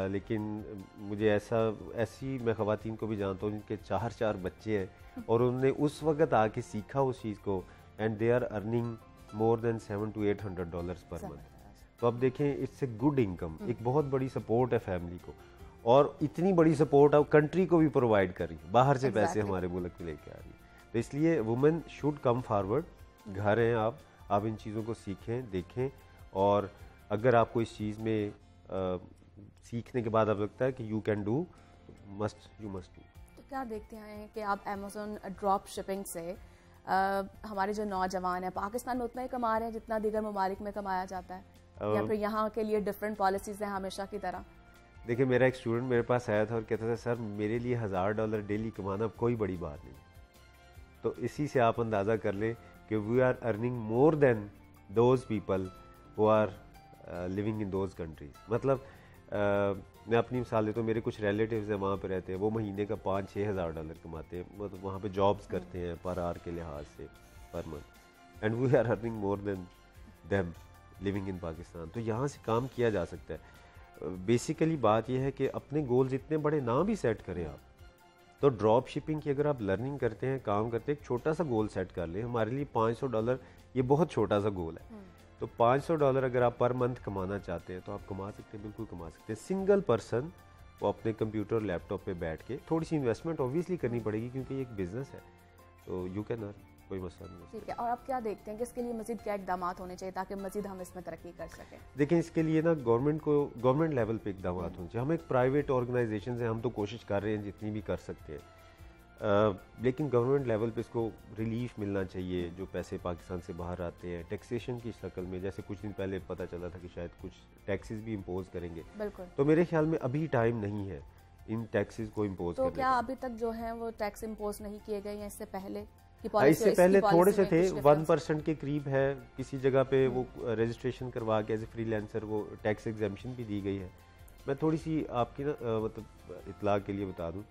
लेकिन मुझे ऐसी मैं ख़वातीन को भी जानता हूँ जिनके 4 बच्चे हैं और उन्होंने उस वक्त आके सीखा उस चीज़ को and they are earning more than $700 to $800 per month. तो अब देखें इट्स ए गुड इनकम, एक बहुत बड़ी सपोर्ट है फैमिली को और इतनी बड़ी सपोर्ट अब कंट्री को भी प्रोवाइड कर रही है, बाहर से पैसे हमारे मुल्क में लेके आ रही है। तो इसलिए वुमेन शुड कम फारवर्ड। घर हैं आप इन चीज़ों को सीखें, देखें और अगर आपको इस चीज़ में सीखने के बाद अब लगता है कि you can do, you must do. तो क्या देखते हैं कि आप अमेज़ॉन ड्रॉप शिपिंग से हमारे जो नौजवान हैं पाकिस्तान में उतना ही कमा रहे हैं जितना दीगर ममालिक में कमाया जाता है या फिर यहाँ के लिए डिफरेंट पॉलिसीज़ हैं हमेशा की तरह? देखिए मेरा एक स्टूडेंट मेरे पास आया था और कहता था सर मेरे लिए $1000 डेली कमाना कोई बड़ी बात नहीं। तो इसी से आप अंदाज़ा कर लें कि we are earning more than those people who are living in those countries. मतलब मैं अपनी मिसाल देता हूँ, मेरे कुछ रिलेटिव्स हैं वहाँ पे रहते हैं, वो महीने का $5-6 हज़ार कमाते हैं, मतलब वहाँ पे जॉब्स करते हैं पर आवर के लिहाज से per month, and we are earning more than them living in Pakistan. तो यहाँ से काम किया जा सकता है। बेसिकली बात यह है कि अपने गोल्स इतने बड़े ना भी सेट करें आप। तो ड्रॉप शिपिंग की अगर आप लर्निंग करते हैं, काम करते हैं, एक छोटा सा गोल सेट कर लें। हमारे लिए $500 ये बहुत छोटा सा गोल है। तो $500 अगर आप पर मंथ कमाना चाहते हैं तो आप कमा सकते हैं, बिल्कुल कमा सकते हैं। सिंगल पर्सन वो अपने कंप्यूटर लैपटॉप पे बैठ के, थोड़ी सी इन्वेस्टमेंट ऑब्वियसली करनी पड़ेगी क्योंकि ये एक बिजनेस है, तो यू कैन अर्न, कोई मसला नहीं है। ठीक है, और आप क्या देखते हैं कि इसके लिए मजीद क्या इकदाम होने चाहिए ताकि मजीद हम इसमें तरक्की कर सकें? देखें इसके लिए ना गवर्नमेंट लेवल पे इकदाम होने चाहिए। हम एक प्राइवेट ऑर्गेनाइजेशन हैं, हम तो कोशिश कर रहे हैं जितनी भी कर सकते हैं, लेकिन गवर्नमेंट लेवल पे इसको रिलीफ मिलना चाहिए। जो पैसे पाकिस्तान से बाहर आते हैं टैक्सेशन की शक्ल में, जैसे कुछ दिन पहले पता चला था कि शायद कुछ टैक्सेस भी इम्पोज करेंगे, बिल्कुल। तो मेरे ख्याल में अभी टाइम नहीं है इन टैक्सेस को इम्पोज करने का। तो क्या अभी तक जो है वो टैक्स इम्पोज नहीं किए गए हैं इससे पहले? इससे पहले थोड़े से थे, 1% के करीब है, किसी जगह पे वो रजिस्ट्रेशन करवा के एज ए फ्रीलांसर वो टैक्स एग्जाम्पशन भी दी गई है। मैं थोड़ी सी आपकी ना मतलब इतला के लिए बता दूं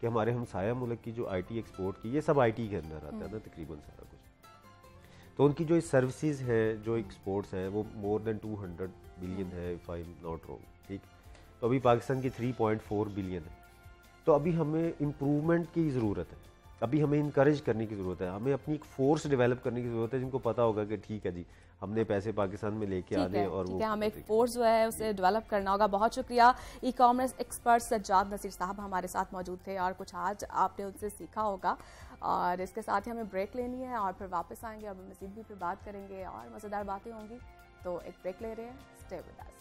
कि हमारे हमसाया मुल्क की जो IT एक्सपोर्ट की, ये सब IT के अंदर आता है ना तकरीबन सारा कुछ, तो उनकी जो सर्विसेज हैं, जो एक्सपोर्ट्स हैं, वो मोर देन 200 बिलियन है if I am not wrong, ठीक। तो अभी पाकिस्तान की 3.4 बिलियन है। तो अभी हमें इम्प्रूवमेंट की ज़रूरत है, अभी हमें इनकरेज करने की ज़रूरत है, हमें अपनी एक फोर्स डेवलप करने की ज़रूरत है जिनको पता होगा कि ठीक है जी, हमने पैसे पाकिस्तान में लेके आने और वो हमें एक फोर्स जो है उसे डेवलप करना होगा। बहुत शुक्रिया। E commerce expert Sajjad Naseer sahab हमारे साथ मौजूद थे और कुछ आज आपने उनसे सीखा होगा। और इसके साथ ही हमें ब्रेक लेनी है और फिर वापस आएंगे और मज़ीद भी फिर बात करेंगे और मज़ेदार बातें होंगी। तो एक ब्रेक ले रहे हैं, stay with us.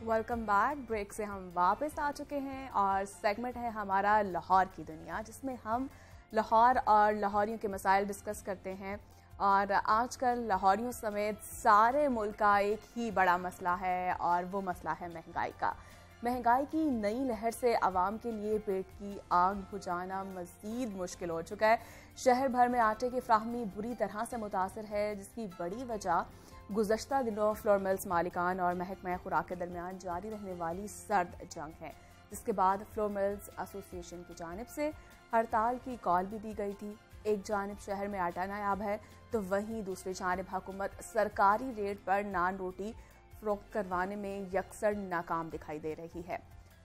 Welcome back. Break से हम वापस आ चुके हैं और सेगमेंट है हमारा लाहौर की दुनिया, जिसमें हम लाहौर और लाहौरियों के मसाइल डिस्कस करते हैं। और आजकल लाहौरियों समेत सारे मुल्क का एक ही बड़ा मसला है और वो मसला है महंगाई का। महंगाई की नई लहर से आवाम के लिए पेट की आग बुझाना मज़ीद मुश्किल हो चुका है। शहर भर में आटे की फ्राहमी बुरी तरह से मुतासर है, जिसकी बड़ी वजह गुज़श्ता दिनों फ्लोर मिल्स मालिकान और महकमा खुराक के दरमियान जारी रहने वाली सर्द जंग है, जिसके बाद फ्लोर मिल्स एसोसिएशन की जानिब से हड़ताल की कॉल भी दी गई थी। एक जानिब शहर में आटा नायाब है तो वहीं दूसरी जानिब हुकूमत सरकारी रेट पर नान रोटी फ़रोख्त करवाने में यकसर नाकाम दिखाई दे रही है।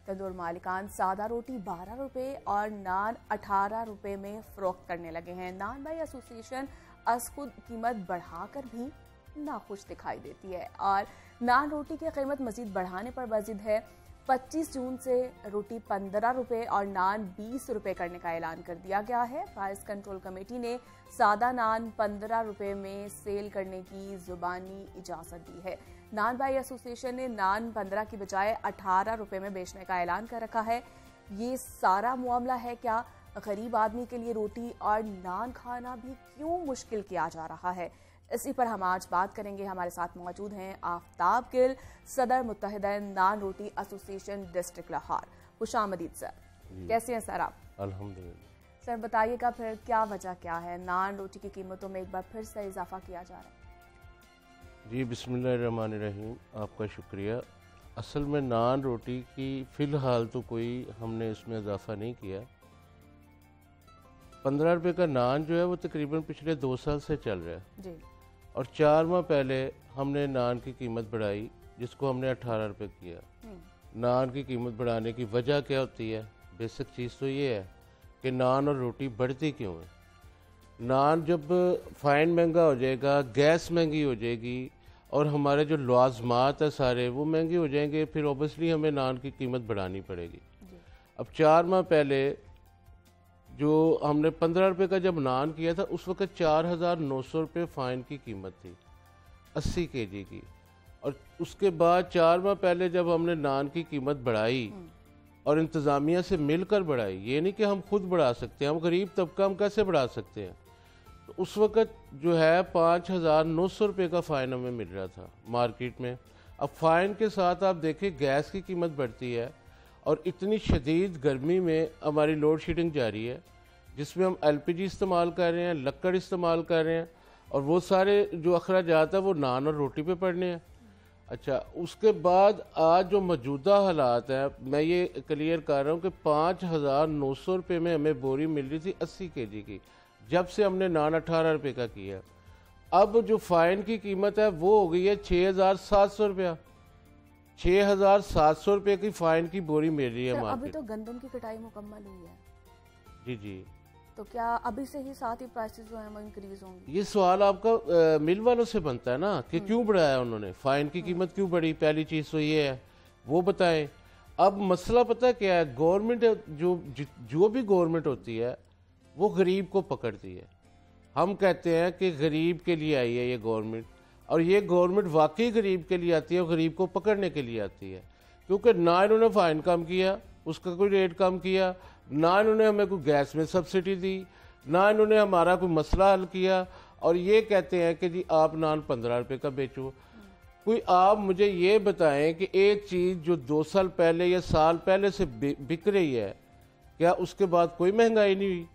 तंदूर मालिकान सादा रोटी 12 रुपये और नान 18 रुपये में फ़रोख्त करने लगे हैं। नान बाई एसोसिएशन अज खुद कीमत बढ़ाकर भी नाखुश दिखाई देती है और नान रोटी की कीमत मजीद बढ़ाने पर वाजिद है। 25 जून से रोटी 15 रुपये और नान 20 रुपये करने का ऐलान कर दिया गया है। प्राइस कंट्रोल कमेटी ने सादा नान 15 रुपये में सेल करने की जुबानी इजाज़त दी है। नान बाई एसोसिएशन ने नान 15 की बजाय 18 रुपये में बेचने का ऐलान कर रखा है। ये सारा मामला है क्या? गरीब आदमी के लिए रोटी और नान खाना भी क्यों मुश्किल किया जा रहा है? इसी पर हम आज बात करेंगे। हमारे साथ मौजूद हैं आफ्ताब गिल, सदर मुत्तहिदा नान रोटी एसोसिएशन डिस्ट्रिक्ट लाहौर। खुशामदीद सर, कैसे हैं सर आप? अल्हम्दुलिल्लाह। सर बताइएगा फिर क्या वजह क्या है नान रोटी की कीमतों में एक बार फिर से इजाफा किया जा रहा है? जी बिस्मिल्लाहिर्रहमानिर्रहीम, आपका शुक्रिया। असल में नान रोटी की फ़िलहाल तो कोई हमने इसमें इजाफा नहीं किया। 15 रुपये का नान जो है वो तकरीबन पिछले 2 साल से चल रहा है जी। और 4 माह पहले हमने नान की कीमत बढ़ाई, जिसको हमने 18 रुपये किया। नान की कीमत बढ़ाने की वजह क्या होती है? बेसिक चीज़ तो ये है कि नान और रोटी बढ़ती क्यों है। नान जब फ़ाइन महंगा हो जाएगा, गैस महंगी हो जाएगी और हमारे जो लाज़मात है सारे वो महंगे हो जाएंगे, फिर ओबियसली हमें नान की कीमत बढ़ानी पड़ेगी। अब 4 माह पहले जो हमने 15 रुपये का जब नान किया था उस वक्त 4,900 रुपये फ़ाइन की कीमत थी 80 kg की। और उसके बाद 4 माह पहले जब हमने नान की कीमत बढ़ाई और इंतज़ामिया से मिलकर बढ़ाई, ये नहीं कि हम खुद बढ़ा सकते हैं, हम गरीब तबका हम कैसे बढ़ा सकते हैं, तो उस वक़्त जो है 5,900 रुपये का फ़ाइन हमें मिल रहा था मार्केट में। अब फ़ाइन के साथ आप देखिए गैस की कीमत बढ़ती है और इतनी शदीद गर्मी में हमारी लोड शेडिंग जारी है, जिसमें हम LPG इस्तेमाल कर रहे हैं, लकड़ इस्तेमाल कर रहे हैं और वो सारे जो अखराजात है वो नान और रोटी पे पड़ने हैं। अच्छा, उसके बाद आज जो मौजूदा हालात हैं, मैं ये क्लियर कर रहा हूँ कि 5,900 रुपये में हमें बोरी मिल रही थी 80 kg की, जब से हमने नान 18 रुपये का किया। अब जो फ़ाइन की कीमत है वो हो गई है 6,700 रुपया। 6,700 रुपये की फ़ाइन की बोरी मिल रही है मार्केट। अभी तो गंदम की कटाई मुकम्मल हुई है। जी जी, तो क्या अभी से ही साथ ही प्राइसेस जो है वो इंक्रीज होंगे? ये सवाल आपका मिल वालों से बनता है ना कि क्यों बढ़ाया उन्होंने, फ़ाइन की कीमत क्यों बढ़ी? पहली चीज़ तो ये है, वो बताएं। अब मसला पता क्या है, गवर्नमेंट जो भी गवर्नमेंट होती है वो गरीब को पकड़ती है। हम कहते हैं कि गरीब के लिए आई है ये गवर्नमेंट, और ये गवर्नमेंट वाकई गरीब के लिए आती है और गरीब को पकड़ने के लिए आती है, क्योंकि ना इन्होंने फ़ाइन कम किया, उसका कोई रेट कम किया, ना इन्होंने हमें कोई गैस में सब्सिडी दी, ना इन्होंने हमारा कोई मसला हल किया, और ये कहते हैं कि जी आप नान 15 रुपए का बेचो। कोई आप मुझे ये बताएं कि एक चीज़ जो 2 साल पहले या साल पहले से बिक रही है, क्या उसके बाद कोई महंगाई नहीं हुई?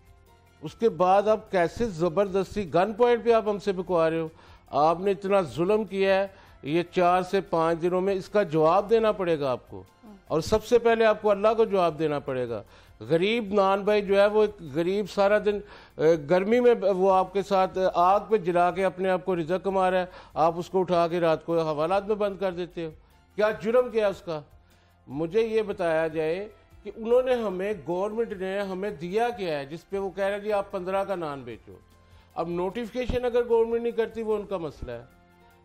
उसके बाद आप कैसे ज़बरदस्ती गन पॉइंट पे आप हमसे बिकवा रहे हो? आपने इतना जुल्म किया है, ये 4 से 5 दिनों में इसका जवाब देना पड़ेगा आपको, और सबसे पहले आपको अल्लाह को जवाब देना पड़ेगा। गरीब नान भाई जो है वो एक गरीब सारा दिन गर्मी में वो आपके साथ आग पे जला के अपने आप को रिज़्क़ कमा रहा है, आप उसको उठा के रात को हवालात में बंद कर देते हो। क्या जुर्म किया उसका? मुझे ये बताया जाए कि उन्होंने हमें, गवर्नमेंट ने हमें दिया क्या है जिसपे वो कह रहे हैं जी आप 15 का नान बेचो। अब नोटिफिकेशन अगर गवर्नमेंट नहीं करती वो उनका मसला है।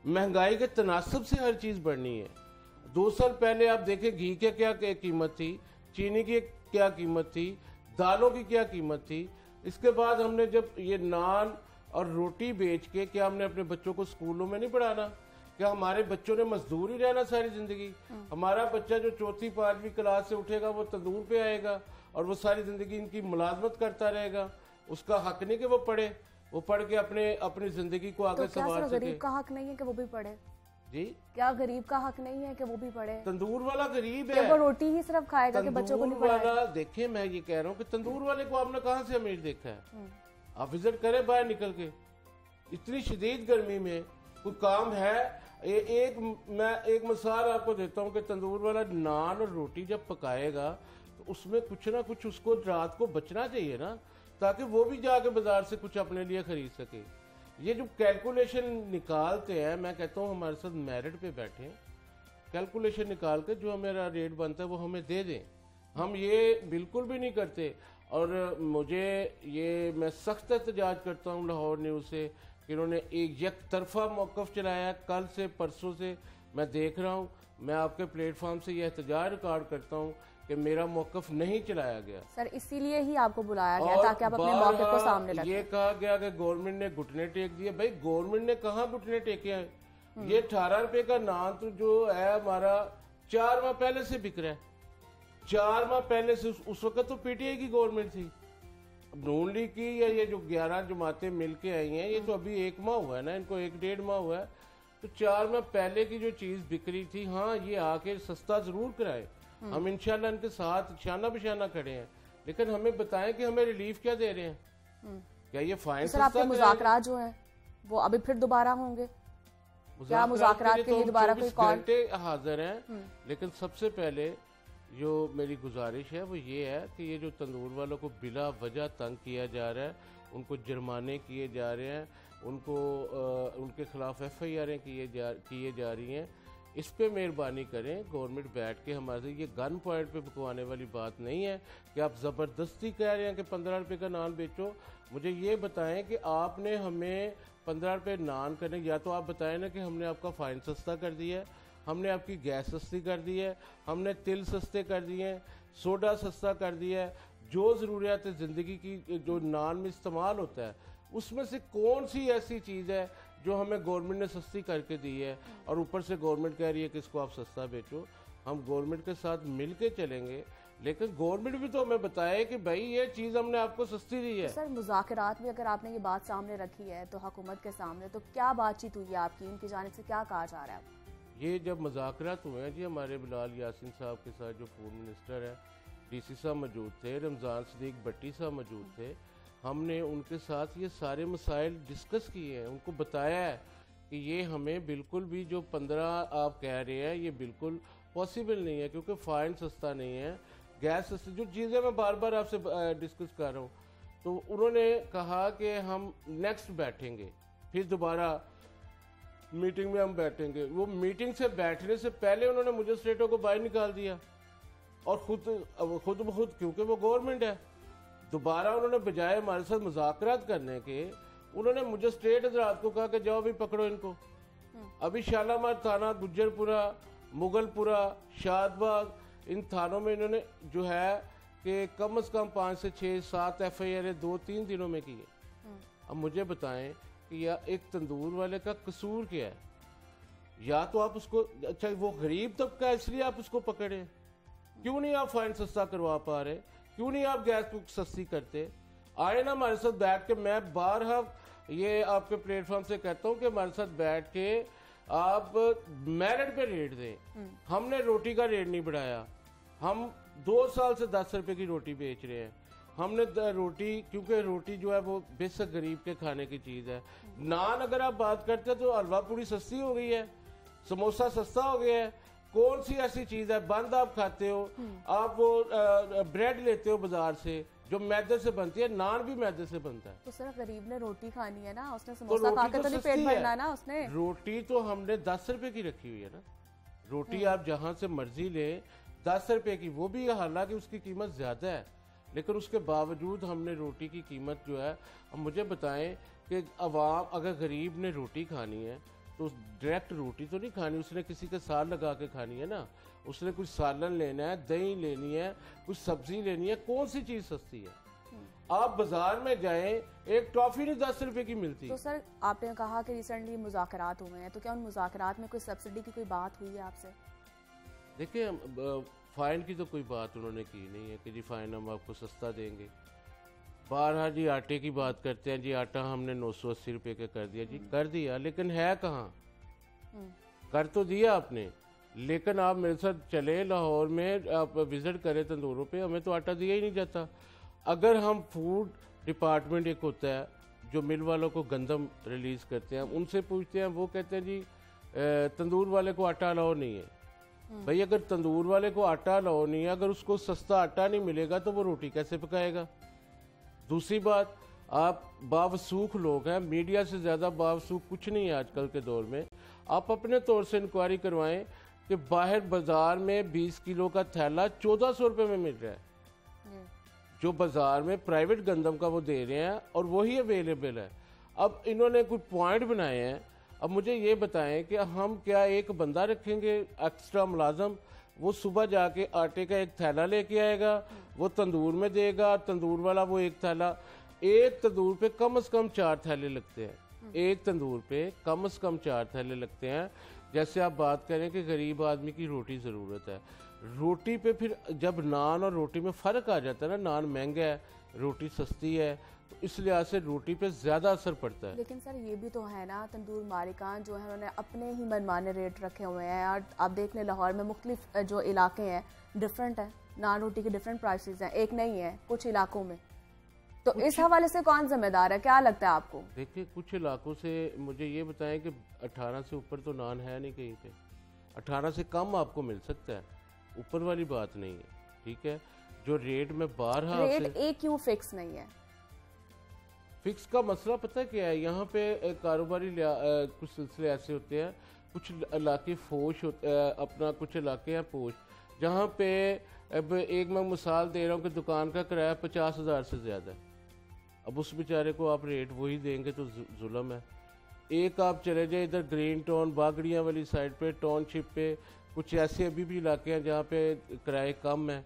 महंगाई के तनासब से हर चीज़ बढ़नी है। 2 साल पहले आप देखें घी की क्या कीमत थी, चीनी की क्या कीमत थी, दालों की क्या कीमत थी। इसके बाद हमने जब ये नान और रोटी बेच के, क्या हमने अपने बच्चों को स्कूलों में नहीं पढ़ाना? क्या हमारे बच्चों ने मजदूर ही रहना सारी जिंदगी? हमारा बच्चा जो 4वीं 5वीं क्लास से उठेगा वो तंदूर पे आएगा और वो सारी जिंदगी इनकी मुलाजमत करता रहेगा। उसका हक नहीं कि वो पढ़े, वो पढ़ के अपनी जिंदगी को आगे संवार सके। गरीब का हक नहीं है कि वो भी पढ़े? जी, क्या गरीब का हक नहीं है कि वो भी पढ़े? तंदूर वाला गरीब है, वो रोटी ही सिर्फ खाएगा कि बच्चों को नहीं पढ़ाएगा? देखिए, मैं ये कह रहा हूँ कि तंदूर वाले को आपने कहाँ से अमीर देखा है? आप विजिट करें बाहर निकल के, इतनी शदीद गर्मी में कोई काम है? मैं एक मिसाल आपको देता हूँ कि तंदूर वाला नान और रोटी जब पकाएगा तो उसमें कुछ ना कुछ उसको रात को बचना चाहिए ना, ताकि वो भी जाके बाजार से कुछ अपने लिए खरीद सके। ये जो कैलकुलेशन निकालते हैं, मैं कहता हूँ हमारे साथ मेरिट पे बैठे, कैलकुलेशन निकाल के जो हमारा रेट बनता है वो हमें दे दें। हम ये बिल्कुल भी नहीं करते। और मैं सख्त एहतजाज करता हूँ लाहौर न्यूज़ से कि इन्होंने एक तरफा मौक़िफ़ चलाया। कल से परसों से मैं देख रहा हूँ, मैं आपके प्लेटफॉर्म से ये एहतजाज रिकॉर्ड करता हूँ कि मेरा मौक़िफ़ नहीं चलाया गया। सर, इसीलिए ही आपको बुलाया गया ताकि आप अपने मौक़िफ़ को सामने रखें। ये कहा गया कि गवर्नमेंट ने घुटने टेक दिए। भाई, गवर्नमेंट ने कहाँ घुटने टेके हैं? ये 18 रुपए का नान तो जो है हमारा 4 माह पहले से बिक रहा है। 4 माह पहले से, उस वक्त तो पीटीआई की गवर्नमेंट थी। नून लीग की या ये जो 11 जमातें मिलके आई हैं, ये तो अभी 1 माह हुआ है ना, इनको 1-1.5 माह हुआ है। तो 4 माह पहले की जो चीज बिक्री थी, हाँ ये आके सस्ता जरूर कराए, हम इंशाल्लाह इनके साथ शाना बिशाना खड़े हैं, लेकिन हमें बताएं कि हमें रिलीफ क्या दे रहे हैं। क्या ये फाइन सर, आपके मुज़ाकरात जो हैं वो अभी फिर दोबारा होंगे? क्या मुज़ाकरात के लिए दोबारा कोई कॉल? हाजिर हैं, लेकिन सबसे पहले जो मेरी गुजारिश है वो ये है कि ये जो तंदूर वालों को बिला वजह तंग किया जा रहा है, उनको जुर्माने किए जा रहे हैं, उनको उनके खिलाफ FIR किए जा रही हैं, इस पे मेहरबानी करें। गवर्नमेंट बैठ के हमारे, ये गन पॉइंट पे बिकवाने वाली बात नहीं है कि आप ज़बरदस्ती कह रहे हैं कि 15 रुपये का नान बेचो। मुझे ये बताएं कि आपने हमें 15 रुपये नान करने, या तो आप बताएं ना कि हमने आपका फ़ाइन सस्ता कर दिया है, हमने आपकी गैस सस्ती कर दी है, हमने तिल सस्ते कर दिए हैं, सोडा सस्ता कर दिया है, जो ज़रूरियात ज़िंदगी की जो नान में इस्तेमाल होता है उसमें से कौन सी ऐसी चीज़ है जो हमें गवर्नमेंट ने सस्ती करके दी है, और ऊपर से गवर्नमेंट कह रही है कि इसको आप सस्ता बेचो। हम गवर्नमेंट के साथ मिल के चलेंगे, लेकिन गवर्नमेंट भी तो हमें बताए कि भाई ये चीज़ हमने आपको सस्ती दी है। सर, मुज़ाकरात में अगर आपने ये बात सामने रखी है तो हुकूमत के सामने, तो क्या बातचीत हुई है आपकी? उनकी जानिब से क्या कहा जा रहा है? ये जब मुज़ाकरात हुए हैं जी, हमारे बिलाल यासीन साहब के साथ जो फूड मिनिस्टर है, DC साहब मौजूद थे, रमज़ान सदीक भट्टी साहब मौजूद थे, हमने उनके साथ ये सारे मसाइल डिस्कस किए हैं, उनको बताया है कि ये हमें बिल्कुल भी जो 15 आप कह रहे हैं ये बिल्कुल पॉसिबल नहीं है, क्योंकि फ़ाइन सस्ता नहीं है, गैस सस्ती, जो चीज़ें मैं बार बार आपसे डिस्कस कर रहा हूँ। तो उन्होंने कहा कि हम नेक्स्ट बैठेंगे, फिर दोबारा मीटिंग में हम बैठेंगे। वो मीटिंग से बैठने से पहले उन्होंने मुझे स्टेटों को बाहर निकाल दिया, और खुद ब खुद, क्योंकि वो गवर्नमेंट है, दोबारा उन्होंने बजाय हमारे साथ मुज़ाकरात करने के, उन्होंने मुझे स्टेट हज़रात को कहा कि जाओ भी पकड़ो इनको। अभी शालामार थाना, गुज्जरपुरा, मुगलपुरा, शादबाग, इन थानों में इन्होंने जो है कि कम से कम 5 से 6-7 FIR 2-3 दिनों में किए। अब मुझे बताएं कि या एक तंदूर वाले का कसूर क्या है? या तो आप उसको, अच्छा वो गरीब तबका है इसलिए आप उसको पकड़े, क्यों नहीं आप फाइन सस्ता करवा पा रहे? क्यों नहीं आप गैस को सस्ती करते? आए ना हमारे साथ बैठ के, मैं बारहा ये आपके प्लेटफॉर्म से कहता हूँ कि हमारे साथ बैठ के आप मेरिट पे रेट दें। हमने रोटी का रेट नहीं बढ़ाया, हम 2 साल से 10 रुपए की रोटी बेच रहे हैं। हमने रोटी, क्योंकि रोटी जो है वो बेसिक गरीब के खाने की चीज़ है। नान अगर आप बात करते हैं तो हलवा पूरी सस्ती हो गई है, समोसा सस्ता हो गया है। कौन सी ऐसी चीज़ है, बंद आप खाते हो, आप वो ब्रेड लेते हो बाजार से जो मैदे से बनती है, नान भी मैदे से बनता है। तो सर गरीब ने रोटी खानी है ना, उसने समोसा खाकर तो नहीं पेट भरना ना उसने। रोटी तो हमने 10 रुपए की रखी हुई है ना, रोटी आप जहां से मर्जी ले 10 रुपए की, वो भी हालांकि उसकी कीमत ज्यादा है, लेकिन उसके बावजूद हमने रोटी की कीमत जो है, अब मुझे बताएं कि अवाम अगर गरीब ने रोटी खानी है तो डायरेक्ट रोटी तो नहीं खानी, उसने किसी के साथ लगा के खानी है ना, उसने कुछ सालन लेना है, दही लेनी है, कुछ सब्जी लेनी है। कौन सी चीज सस्ती है? आप बाजार में जाएं, एक टॉफी नहीं 10 रुपए की मिलती। तो सर आपने कहा कि रिसेंटली मुज़ाकरात हुए हैं, तो क्या उन मुज़ाकरात में कोई सब्सिडी की कोई बात हुई है आपसे? देखिए, फाइन की तो कोई बात उन्होंने की नहीं है कि जी फाइन हम आपको सस्ता देंगे। बारहा जी आटे की बात करते हैं, जी आटा हमने 980 रुपए का कर दिया, जी कर दिया, लेकिन है कहाँ? कर तो दिया आपने, लेकिन आप मेरे साथ चले लाहौर में, आप विजिट करें तंदूरों पे, हमें तो आटा दिया ही नहीं जाता। अगर हम फूड डिपार्टमेंट एक होता है जो मिल वालों को गंदम रिलीज करते हैं, उनसे पूछते हैं, वो कहते हैं जी तंदूर वाले को आटा अलाउ नहीं है। भाई अगर तंदूर वाले को आटा अलाउ नहीं है, अगर उसको सस्ता आटा नहीं मिलेगा तो वो रोटी कैसे पकाएगा? दूसरी बात, आप बावसूख लोग हैं, मीडिया से ज़्यादा बावसूख कुछ नहीं है आजकल के दौर में। आप अपने तौर से इंक्वायरी करवाएं कि बाहर बाजार में 20 किलो का थैला 1400 रुपये में मिल रहा है, जो बाजार में प्राइवेट गंदम का वो दे रहे हैं और वही अवेलेबल है। अब इन्होंने कुछ पॉइंट बनाए हैं। अब मुझे ये बताएं कि हम क्या एक बंदा रखेंगे एक्स्ट्रा मुलाजम, वो सुबह जाके आटे का एक थैला लेके आएगा, वो तंदूर में देगा, तंदूर वाला वो एक थैला, एक तंदूर पे कम से कम 4 थैले लगते हैं, एक तंदूर पे कम से कम 4 थैले लगते हैं। जैसे आप बात करें कि गरीब आदमी की रोटी ज़रूरत है, रोटी पे फिर जब नान और रोटी में फ़र्क आ जाता है ना, नान महंगा है, रोटी सस्ती है, तो इस लिहाज से रोटी पे ज़्यादा असर पड़ता है। लेकिन सर ये भी तो है ना, तंदूर मालिकान जो है उन्होंने अपने ही मनमाने रेट रखे हुए हैं। और आप देख लें लाहौर में मुख्तलिफ जो इलाके हैं डिफरेंट है, नान रोटी के डिफरेंट प्राइसेस हैं, एक नहीं है कुछ इलाकों में। तो इस हवाले से कौन जिम्मेदार है, क्या लगता है आपको? देखिए, कुछ इलाकों से मुझे ये बताएं कि 18 से ऊपर तो नान है नहीं कहीं पे, 18 से कम आपको मिल सकता है, ऊपर वाली बात नहीं है, ठीक है। जो रेट में बारहा रेट एक क्यों फिक्स नहीं है? फिक्स का मसला पता है क्या है, यहाँ पे कारोबारी कुछ सिलसिले ऐसे होते हैं, कुछ इलाके फोश होते हैं, अपना कुछ इलाके हैं पोश, जहाँ पे अब एक मैं मिसाल दे रहा हूँ कि दुकान का किराया 50,000 से ज़्यादा है। अब उस बेचारे को आप रेट वही देंगे तो जुल्म है। एक आप चले जाए इधर ग्रीन टाउन बागड़ियाँ वाली साइड पे, टाउनशिप पे, कुछ ऐसे अभी भी इलाके हैं जहाँ पे किराए कम है,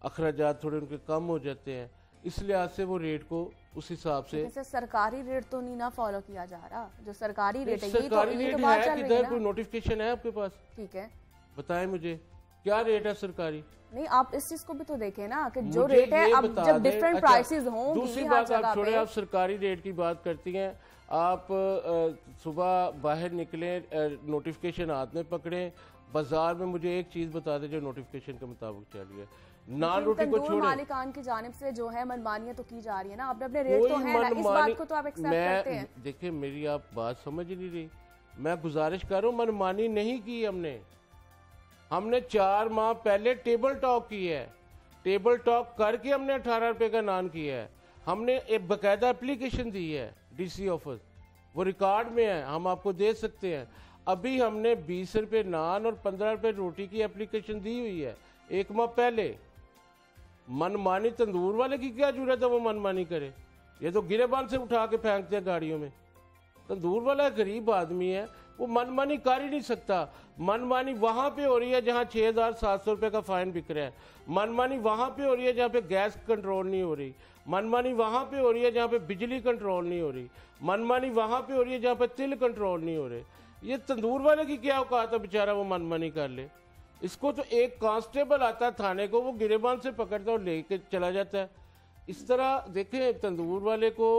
अखराजात थोड़े उनके कम हो जाते हैं, इस लिहाज से वो रेट को उस हिसाब से सरकारी रेट तो नहीं ना फॉलो किया जा रहा, जो सरकारी रेट है सरकारी रेट है, किधर कोई नोटिफिकेशन है आपके पास? ठीक है, बताएं मुझे क्या रेट है सरकारी? नहीं, आप इस चीज को भी तो देखें ना कि जो रेट है, अब जब डिफरेंट प्राइसेस हों। दूसरी बात, आप छोड़े, आप सरकारी रेट की बात करती हैं, आप सुबह बाहर निकले, नोटिफिकेशन हाथ में पकड़े, बाजार में मुझे एक चीज बता दें जो नोटिफिकेशन के मुताबिक चल रही है। नान रोटी को छोड़े, मालिकान की जानिब से जो है मनमानियां तो की जा रही है ना, अपने रेट तो है ना, इस बात को तो आप एक्सेप्ट करते हैं। देखिए, मेरी आप बात समझ नहीं रही, मैं गुजारिश कर रहा हूँ, मनमानी नहीं की हमने 4 माह पहले टेबल टॉक की है, टेबल टॉक करके हमने 18 रुपए का नान किया है, हमने एक बाकायदा एप्लीकेशन दी है डीसी ऑफिस, वो रिकॉर्ड में है, हम आपको दे सकते हैं। अभी हमने 20 रुपए नान और 15 रुपए रोटी की एप्लीकेशन दी हुई है 1 माह पहले। मनमानी तंदूर वाले की क्या जरूरत है वो मनमानी करे? ये तो गिरेबान से उठा के फेंकते हैं गाड़ियों में। तंदूर वाला गरीब आदमी है, वो मनमानी कर ही नहीं सकता। मनमानी वहां पे हो रही है जहां 6,700 रुपए का फाइन बिक रहा है, मनमानी वहां पे हो रही है जहां पे गैस कंट्रोल नहीं हो रही, मनमानी वहां पे हो रही है जहां पे बिजली कंट्रोल नहीं हो रही, मनमानी वहां पे हो रही है जहां पे तिल कंट्रोल नहीं हो रहे। ये तंदूर वाले की क्या औकात है बेचारा वो मनमानी कर ले? इसको तो एक कांस्टेबल आता है थाने को, वो गिरेबान से पकड़ता और लेके चला जाता है। इस तरह देखें, तंदूर वाले को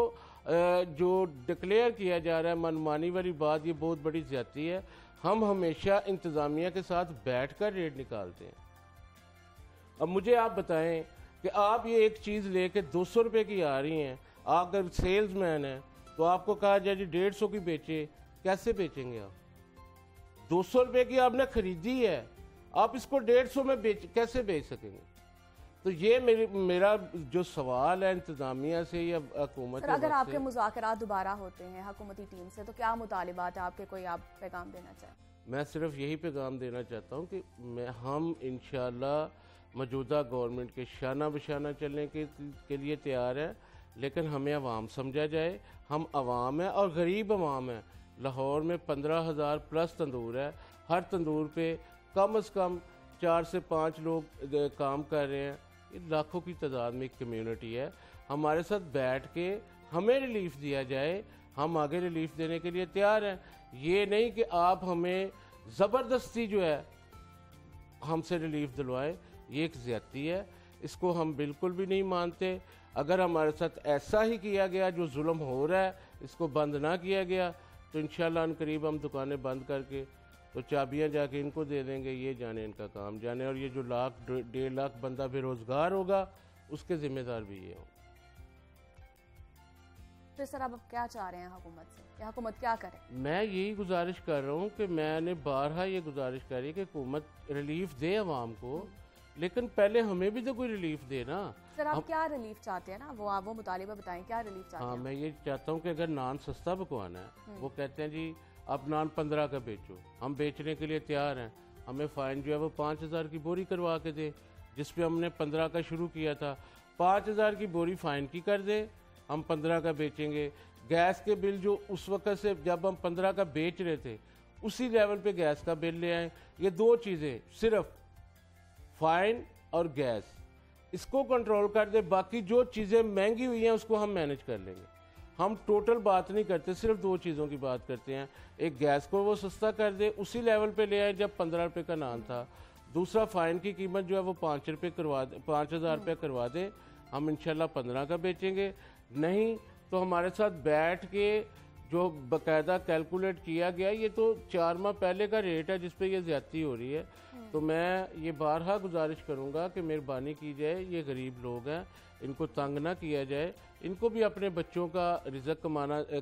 जो डिक्लेयर किया जा रहा है मनमानी वाली बात, ये बहुत बड़ी ज्यादती है। हम हमेशा इंतज़ामिया के साथ बैठकर रेट निकालते हैं। अब मुझे आप बताएं कि आप ये एक चीज़ लेके 200 रुपये की आ रही हैं, आप अगर सेल्समैन हैं तो आपको कहा जाए जी 150 की बेचे, कैसे बेचेंगे आप? 200 रुपये की आपने खरीदी है, आप इसको 150 में कैसे बेच सकेंगे? तो ये मेरा जो सवाल है इंतजामिया से या हुकूमत, अगर आपके मुज़ाकरात दोबारा होते हैं हुकूमती टीम से तो क्या मुतालिबात है आपके, कोई आप पैगाम देना चाहें? मैं सिर्फ यही पैगाम देना चाहता हूँ कि हम इंशाल्लाह मौजूदा गवर्नमेंट के शाना बशाना चलने के लिए तैयार हैं, लेकिन हमें अवाम समझा जाए। हम अवाम है और गरीब अवाम है। लाहौर में 15,000 प्लस तंदूर है, हर तंदूर पे कम से कम 4 से 5 लोग काम कर रहे हैं। लाखों की तादाद में एक कम्युनिटी है। हमारे साथ बैठ के हमें रिलीफ दिया जाए, हम आगे रिलीफ देने के लिए तैयार हैं। ये नहीं कि आप हमें ज़बरदस्ती जो है हमसे रिलीफ दिलवाएं, ये एक ज़्यादती है, इसको हम बिल्कुल भी नहीं मानते। अगर हमारे साथ ऐसा ही किया गया, जो जुल्म हो रहा है इसको बंद ना किया गया, तो इंशाल्लाह अनकरीब हम दुकानें बंद करके तो चाबियां जाके इनको दे देंगे, ये जाने इनका काम जाने। और ये जो 1.5 लाख बंदा बेरोजगार होगा उसके जिम्मेदार भी ये हो। तो सर आप अब क्या चाह रहे हैं हुकूमत से, या हुकूमत क्या करे? मैं यही गुजारिश कर रहा हूँ कि मैंने बारहा ये गुजारिश करी कि हुकूमत रिलीफ दे अवाम को, लेकिन पहले हमें भी तो कोई रिलीफ दे ना। सर आप क्या रिलीफ चाहते हैं ना, वो मुतालिबा बताएं, क्या रिलीफ चाहते हैं? हाँ, मैं ये चाहता हूँ कि अगर नान सस्ता पकवाना है, वो कहते हैं जी आप नान 15 का बेचो, हम बेचने के लिए तैयार हैं। हमें फ़ाइन जो है वो 5,000 की बोरी करवा के दे, जिस पे हमने 15 का शुरू किया था। 5,000 की बोरी फ़ाइन की कर दे, हम 15 का बेचेंगे। गैस के बिल जो उस वक्त से जब हम 15 का बेच रहे थे उसी लेवल पे गैस का बिल ले आए। ये 2 चीज़ें, सिर्फ फ़ाइन और गैस, इसको कंट्रोल कर दे। बाकी जो चीज़ें महंगी हुई हैं उसको हम मैनेज कर लेंगे। हम टोटल बात नहीं करते, सिर्फ 2 चीज़ों की बात करते हैं। एक, गैस को वो सस्ता कर दे, उसी लेवल पे ले आए जब 15 रुपये का नान था। दूसरा, फ़ाइन की कीमत जो है वो 5 रुपये करवा दे, 5,000 रुपये करवा दे। हम इंशाल्लाह 15 का बेचेंगे। नहीं तो हमारे साथ बैठ के जो बाकायदा कैलकुलेट किया गया, ये तो 4 माह पहले का रेट है जिस पे ये ज्यादती हो रही है। तो मैं ये बारहा गुजारिश करूँगा कि मेहरबानी की जाए, ये गरीब लोग हैं, इनको तंग ना किया जाए, इनको भी अपने बच्चों का रिज़्क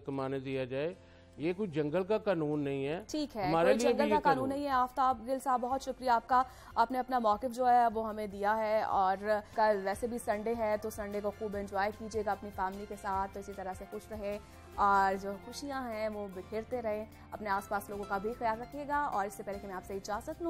कमाने दिया जाए। ये कोई जंगल का कानून नहीं है। ठीक है, कोई जंगल का कानून नहीं है। आफ्ताब गिल साहब, बहुत शुक्रिया आपका, आपने अपना मौक़िफ़ जो है वो हमें दिया है। और कल वैसे भी संडे है, तो संडे को खूब एंजॉय कीजिएगा अपनी फैमिली के साथ, तो इसी तरह से खुश रहे और जो खुशियां हैं वो बिखेरते रहे। अपने आसपास लोगों का भी ख्याल रखिएगा। और इससे पहले कि मैं आपसे इजाज़त लूँ,